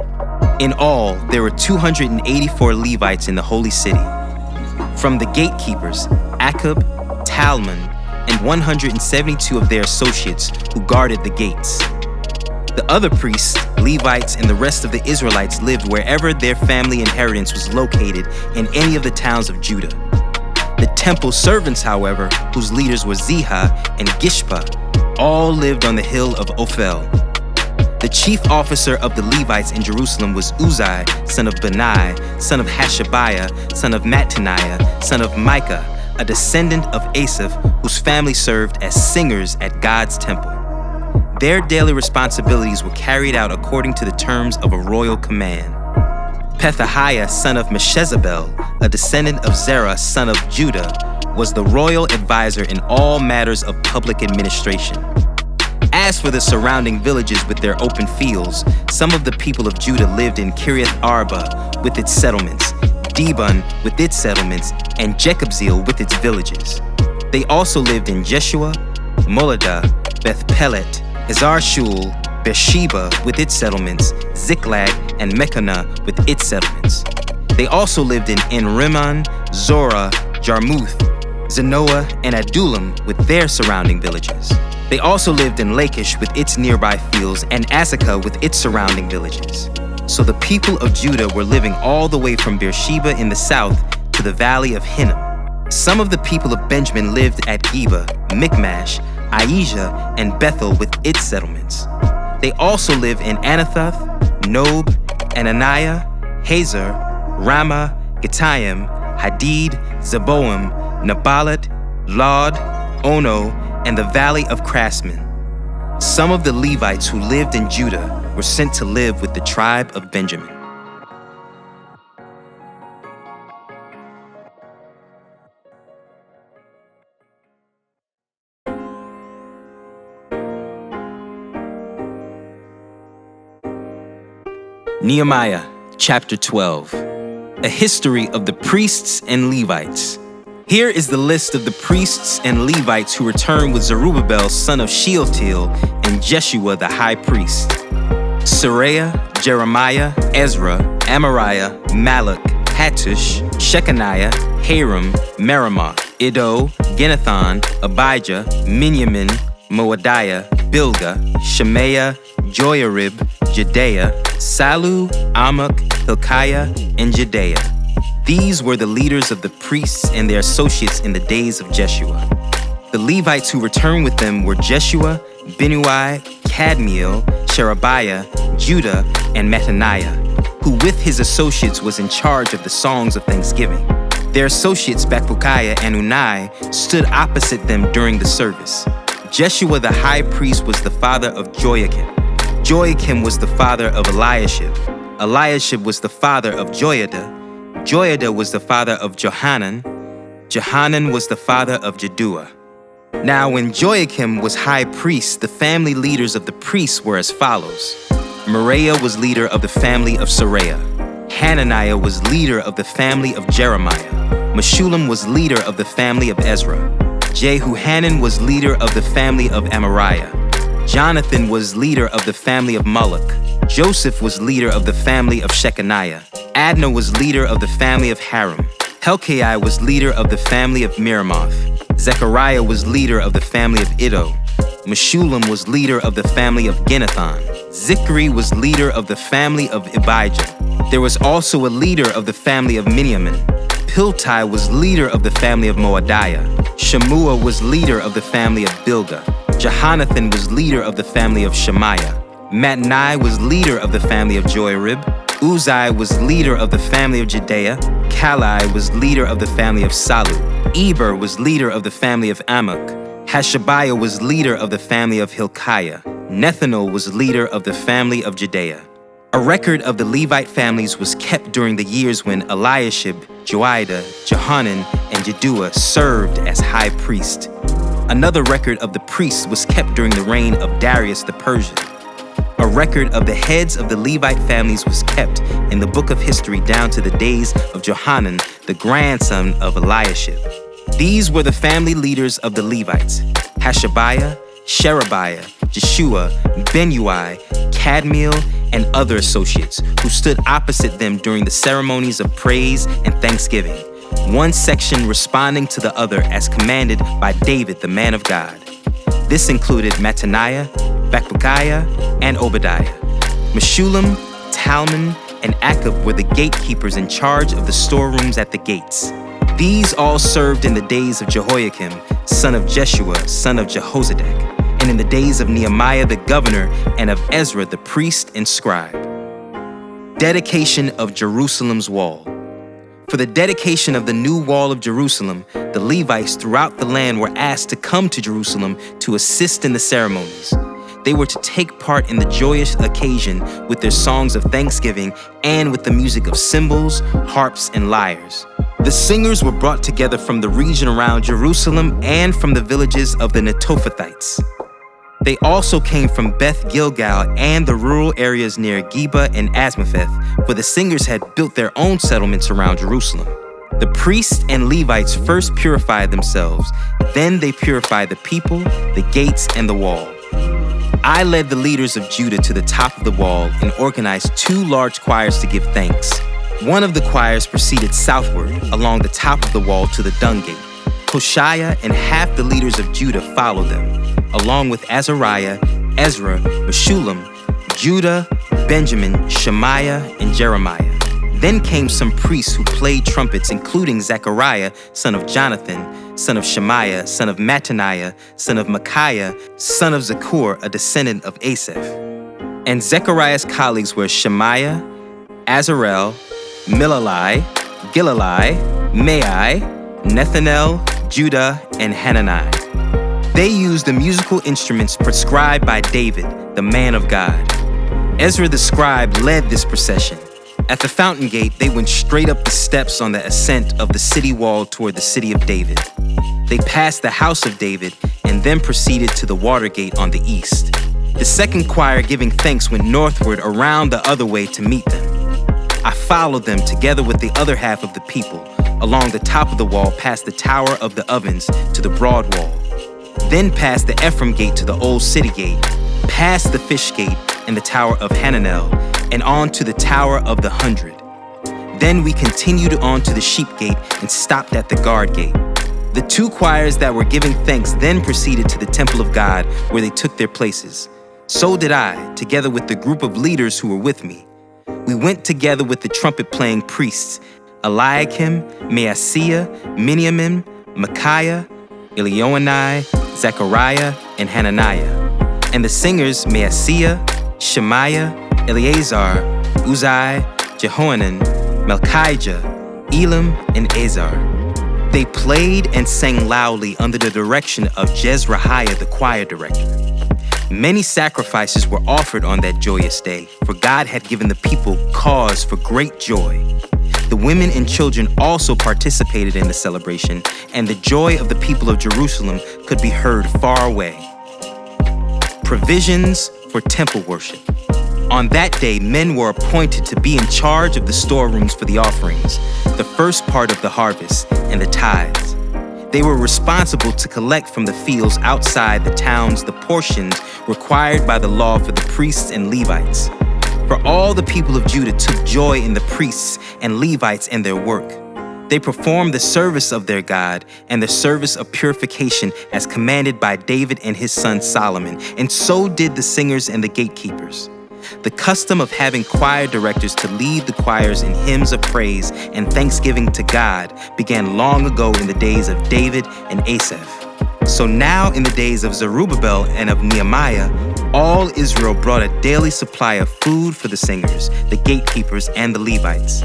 In all, there were 284 Levites in the holy city. From the gatekeepers, Akub, Talmon, and 172 of their associates who guarded the gates. The other priests, Levites, and the rest of the Israelites lived wherever their family inheritance was located in any of the towns of Judah. The temple servants, however, whose leaders were Ziha and Gishpa, all lived on the hill of Ophel. The chief officer of the Levites in Jerusalem was Uzai, son of Bani, son of Hashabiah, son of Mattaniah, son of Micah, a descendant of Asaph, whose family served as singers at God's temple. Their daily responsibilities were carried out according to the terms of a royal command. Pethahiah, son of Meshezabel, a descendant of Zerah, son of Judah, was the royal advisor in all matters of public administration. As for the surrounding villages with their open fields, some of the people of Judah lived in Kiriath Arba with its settlements, Dibon with its settlements, and Jekabzeel with its villages. They also lived in Jeshua, Moladah, Beth Pelet, Hazar-Shul, Beersheba with its settlements, Ziklag, and Mechannah with its settlements. They also lived in En-Rimmon, Zorah, Jarmuth, Zanoah, and Adullam with their surrounding villages. They also lived in Lachish with its nearby fields, and Azekah with its surrounding villages. So the people of Judah were living all the way from Beersheba in the south to the valley of Hinnom. Some of the people of Benjamin lived at Geba, Michmash, Aijah, and Bethel with its settlements. They also live in Anathoth, Nob, Ananiah, Hazor, Ramah, Gittayim, Hadid, Zeboim, Nabalat, Lod, Ono, and the valley of Craftsmen. Some of the Levites who lived in Judah were sent to live with the tribe of Benjamin. Nehemiah, chapter 12. A history of the priests and Levites. Here is the list of the priests and Levites who returned with Zerubbabel, son of Shealtiel, and Jeshua the high priest. Seraiah, Jeremiah, Ezra, Amariah, Malach, Hattush, Shechaniah, Haram, Meremoth, Iddo, Ginnathan, Abijah, Miniamin, Moadiah, Bilgah, Shemaiah, Joiarib, Jedaiah, Salu, Amok, Hilkiah, and Jedaiah. These were the leaders of the priests and their associates in the days of Jeshua. The Levites who returned with them were Jeshua, Binnui, Kadmiel, Sherebiah, Judah, and Mattaniah, who with his associates was in charge of the songs of thanksgiving. Their associates Bakbukiah and Unai stood opposite them during the service. Jeshua the high priest was the father of Joachim. Joachim was the father of Eliashib. Eliashib was the father of Joiada. Joiada was the father of Johanan. Johanan was the father of Jaddua. Now when Joachim was high priest, the family leaders of the priests were as follows. Moriah was leader of the family of Seraiah. Hananiah was leader of the family of Jeremiah. Meshullam was leader of the family of Ezra. Jehohanan was leader of the family of Amariah. Jonathan was leader of the family of Moloch. Joseph was leader of the family of Shechaniah. Adnah was leader of the family of Haram. Helkai was leader of the family of Miramoth. Zechariah was leader of the family of Iddo. Meshullam was leader of the family of Ginnathan. Zichri was leader of the family of Abijah. There was also a leader of the family of Miniamin. Piltai was leader of the family of Moadiah. Shemua was leader of the family of Bilgah. Jehonathan was leader of the family of Shemaiah. Matnai was leader of the family of Joarib. Uzai was leader of the family of Judea. Kalai was leader of the family of Salu. Eber was leader of the family of Amok. Hashabiah was leader of the family of Hilkiah. Nethanel was leader of the family of Judea. A record of the Levite families was kept during the years when Eliashib, Joiada, Johanan, and Jaddua served as high priest. Another record of the priests was kept during the reign of Darius the Persian. A record of the heads of the Levite families was kept in the book of history down to the days of Johanan, the grandson of Eliashib. These were the family leaders of the Levites: Hashabiah, Sherebiah, Jeshua, Binnui, Kadmiel, and other associates who stood opposite them during the ceremonies of praise and thanksgiving, one section responding to the other as commanded by David, the man of God. This included Mattaniah, Bakbukiah, and Obadiah. Meshullam, Talmon, and Akab were the gatekeepers in charge of the storerooms at the gates. These all served in the days of Jehoiakim, son of Jeshua, son of Jehozadak, and in the days of Nehemiah the governor and of Ezra the priest and scribe. Dedication of Jerusalem's wall. For the dedication of the new wall of Jerusalem, the Levites throughout the land were asked to come to Jerusalem to assist in the ceremonies. They were to take part in the joyous occasion with their songs of thanksgiving and with the music of cymbals, harps, and lyres. The singers were brought together from the region around Jerusalem and from the villages of the Netophathites. They also came from Beth Gilgal and the rural areas near Geba and Asmapheth, for the singers had built their own settlements around Jerusalem. The priests and Levites first purified themselves, then they purified the people, the gates, and the wall. I led the leaders of Judah to the top of the wall and organized 2 large choirs to give thanks. One of the choirs proceeded southward along the top of the wall to the dung gate. Hoshea and half the leaders of Judah followed them, along with Azariah, Ezra, Meshullam, Judah, Benjamin, Shemaiah, and Jeremiah. Then came some priests who played trumpets, including Zechariah, son of Jonathan, son of Shemaiah, son of Mattaniah, son of Micaiah, son of Zakur, a descendant of Asaph. And Zechariah's colleagues were Shemaiah, Azarel, Milalai, Gilalai, Mai, Nethanel, Judah, and Hanani. They used the musical instruments prescribed by David, the man of God. Ezra the scribe led this procession. At the fountain gate, they went straight up the steps on the ascent of the city wall toward the city of David. They passed the house of David and then proceeded to the water gate on the east. The second choir, giving thanks, went northward around the other way to meet them. I followed them together with the other half of the people, along the top of the wall past the Tower of the Ovens to the broad wall. Then past the Ephraim gate to the old city gate, past the fish gate and the Tower of Hananel, and on to the Tower of the 100. Then we continued on to the sheep gate and stopped at the guard gate. The 2 choirs that were giving thanks then proceeded to the temple of God, where they took their places. So did I, together with the group of leaders who were with me. We went together with the trumpet-playing priests, Eliakim, Maaseiah, Miniamin, Micaiah, Elioenai, Zechariah, and Hananiah. And the singers Maaseiah, Shemaiah, Eleazar, Uzai, Jehohanan, Malchijah, Elam, and Ezra. They played and sang loudly under the direction of Jezrahiah, the choir director. Many sacrifices were offered on that joyous day, for God had given the people cause for great joy. The women and children also participated in the celebration, and the joy of the people of Jerusalem could be heard far away. Provisions for temple worship. On that day, men were appointed to be in charge of the storerooms for the offerings, the first part of the harvest, and the tithes. They were responsible to collect from the fields outside the towns the portions required by the law for the priests and Levites. For all the people of Judah took joy in the priests and Levites and their work. They performed the service of their God and the service of purification as commanded by David and his son Solomon, and so did the singers and the gatekeepers. The custom of having choir directors to lead the choirs in hymns of praise and thanksgiving to God began long ago in the days of David and Asaph. So now in the days of Zerubbabel and of Nehemiah, all Israel brought a daily supply of food for the singers, the gatekeepers, and the Levites.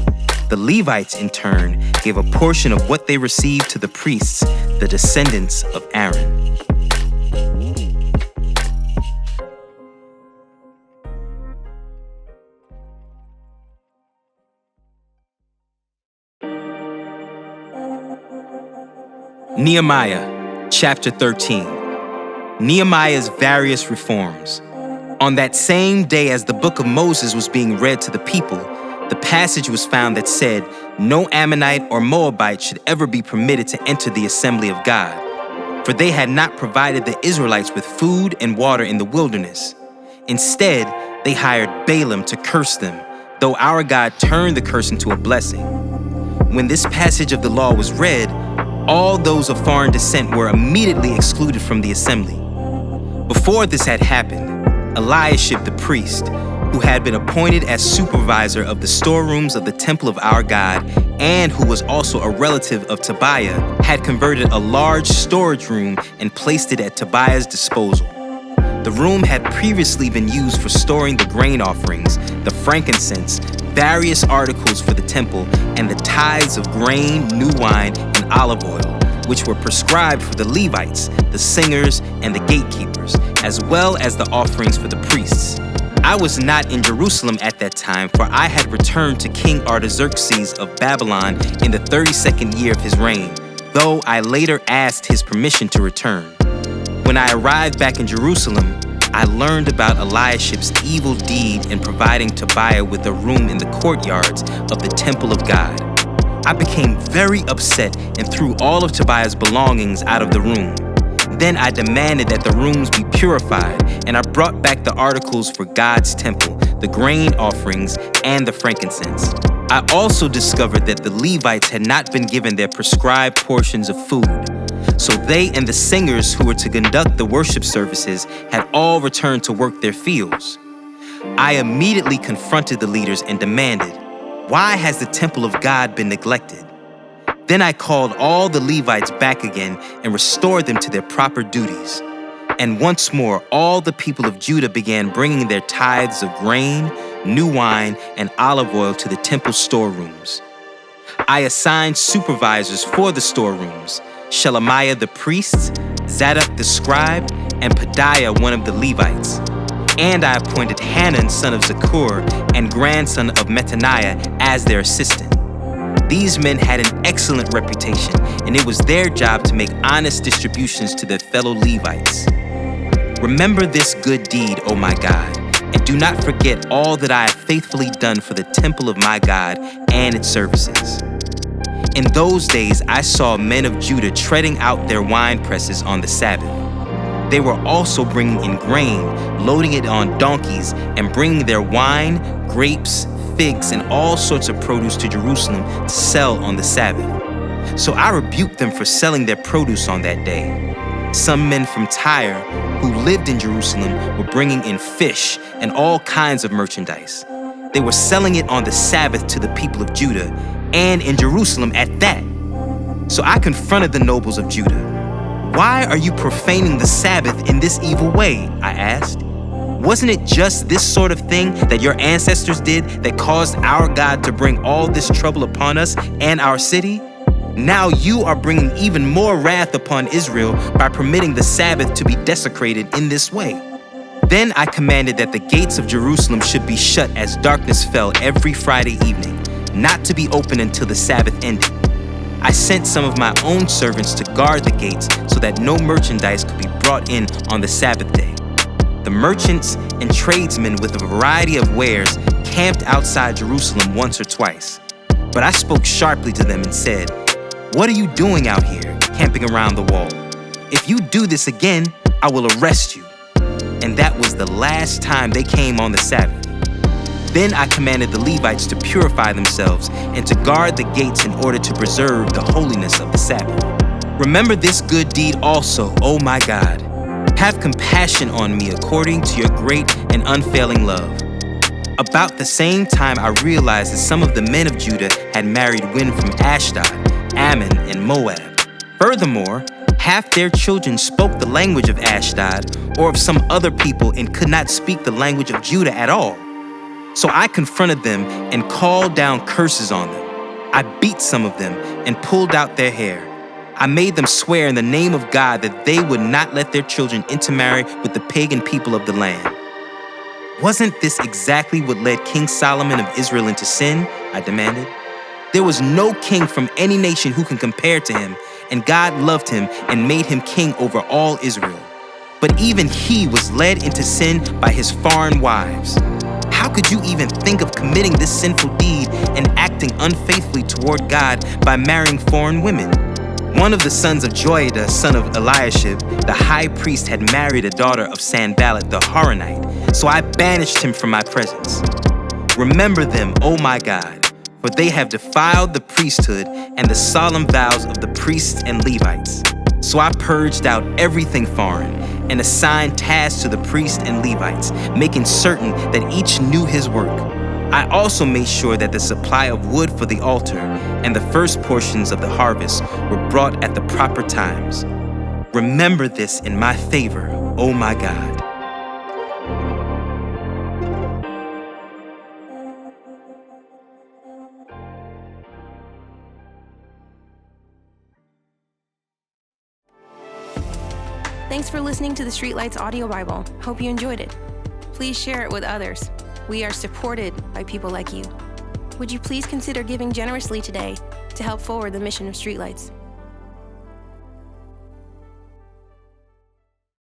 The Levites, in turn, gave a portion of what they received to the priests, the descendants of Aaron. Nehemiah, chapter 13. Nehemiah's various reforms. On that same day as the book of Moses was being read to the people, the passage was found that said, no Ammonite or Moabite should ever be permitted to enter the assembly of God, for they had not provided the Israelites with food and water in the wilderness. Instead, they hired Balaam to curse them, though our God turned the curse into a blessing. When this passage of the law was read, all those of foreign descent were immediately excluded from the assembly. Before this had happened, Eliashib the priest, who had been appointed as supervisor of the storerooms of the temple of our God, and who was also a relative of Tobiah, had converted a large storage room and placed it at Tobiah's disposal. The room had previously been used for storing the grain offerings, the frankincense, various articles for the temple, and the tithes of grain, new wine, and olive oil, which were prescribed for the Levites, the singers, and the gatekeepers, as well as the offerings for the priests. I was not in Jerusalem at that time, for I had returned to King Artaxerxes of Babylon in the 32nd year of his reign, though I later asked his permission to return. When I arrived back in Jerusalem, I learned about Eliashib's evil deed in providing Tobiah with a room in the courtyards of the temple of God. I became very upset and threw all of Tobiah's belongings out of the room. Then I demanded that the rooms be purified, and I brought back the articles for God's temple, the grain offerings, and the frankincense. I also discovered that the Levites had not been given their prescribed portions of food. So they and the singers who were to conduct the worship services had all returned to work their fields. I immediately confronted the leaders and demanded, "Why has the temple of God been neglected?" Then I called all the Levites back again and restored them to their proper duties. And once more, all the people of Judah began bringing their tithes of grain, new wine, and olive oil to the temple storerooms. I assigned supervisors for the storerooms, Shelemiah the priest, Zadok the scribe, and Pedaiah one of the Levites. And I appointed Hanan son of Zakur and grandson of Mattaniah as their assistant. These men had an excellent reputation, and it was their job to make honest distributions to their fellow Levites. Remember this good deed, O my God, and do not forget all that I have faithfully done for the temple of my God and its services. In those days, I saw men of Judah treading out their wine presses on the Sabbath. They were also bringing in grain, loading it on donkeys, and bringing their wine, grapes, figs, and all sorts of produce to Jerusalem to sell on the Sabbath. So I rebuked them for selling their produce on that day. Some men from Tyre who lived in Jerusalem were bringing in fish and all kinds of merchandise. They were selling it on the Sabbath to the people of Judah, and in Jerusalem at that. So I confronted the nobles of Judah. "Why are you profaning the Sabbath in this evil way?" I asked. "Wasn't it just this sort of thing that your ancestors did that caused our God to bring all this trouble upon us and our city? Now you are bringing even more wrath upon Israel by permitting the Sabbath to be desecrated in this way." Then I commanded that the gates of Jerusalem should be shut as darkness fell every Friday evening, not to be open until the Sabbath ended. I sent some of my own servants to guard the gates so that no merchandise could be brought in on the Sabbath day. The merchants and tradesmen with a variety of wares camped outside Jerusalem once or twice. But I spoke sharply to them and said, "What are you doing out here, camping around the wall? If you do this again, I will arrest you." And that was the last time they came on the Sabbath. Then I commanded the Levites to purify themselves and to guard the gates in order to preserve the holiness of the Sabbath. Remember this good deed also, O my God. Have compassion on me according to your great and unfailing love. About the same time, I realized that some of the men of Judah had married women from Ashdod, Ammon, and Moab. Furthermore, half their children spoke the language of Ashdod or of some other people and could not speak the language of Judah at all. So I confronted them and called down curses on them. I beat some of them and pulled out their hair. I made them swear in the name of God that they would not let their children intermarry with the pagan people of the land. Wasn't this exactly what led King Solomon of Israel into sin? I demanded. There was no king from any nation who can compare to him, and God loved him and made him king over all Israel. But even he was led into sin by his foreign wives. How could you even think of committing this sinful deed and acting unfaithfully toward God by marrying foreign women? One of the sons of Joiada, son of Eliashib, the high priest, had married a daughter of Sanballat the Horonite, so I banished him from my presence. Remember them, O my God, for they have defiled the priesthood and the solemn vows of the priests and Levites. So I purged out everything foreign and assigned tasks to the priests and Levites, making certain that each knew his work. I also made sure that the supply of wood for the altar and the first portions of the harvest were brought at the proper times. Remember this in my favor, O my God. Thanks for listening to the Streetlights Audio Bible. Hope you enjoyed it. Please share it with others. We are supported by people like you. Would you please consider giving generously today to help forward the mission of Streetlights?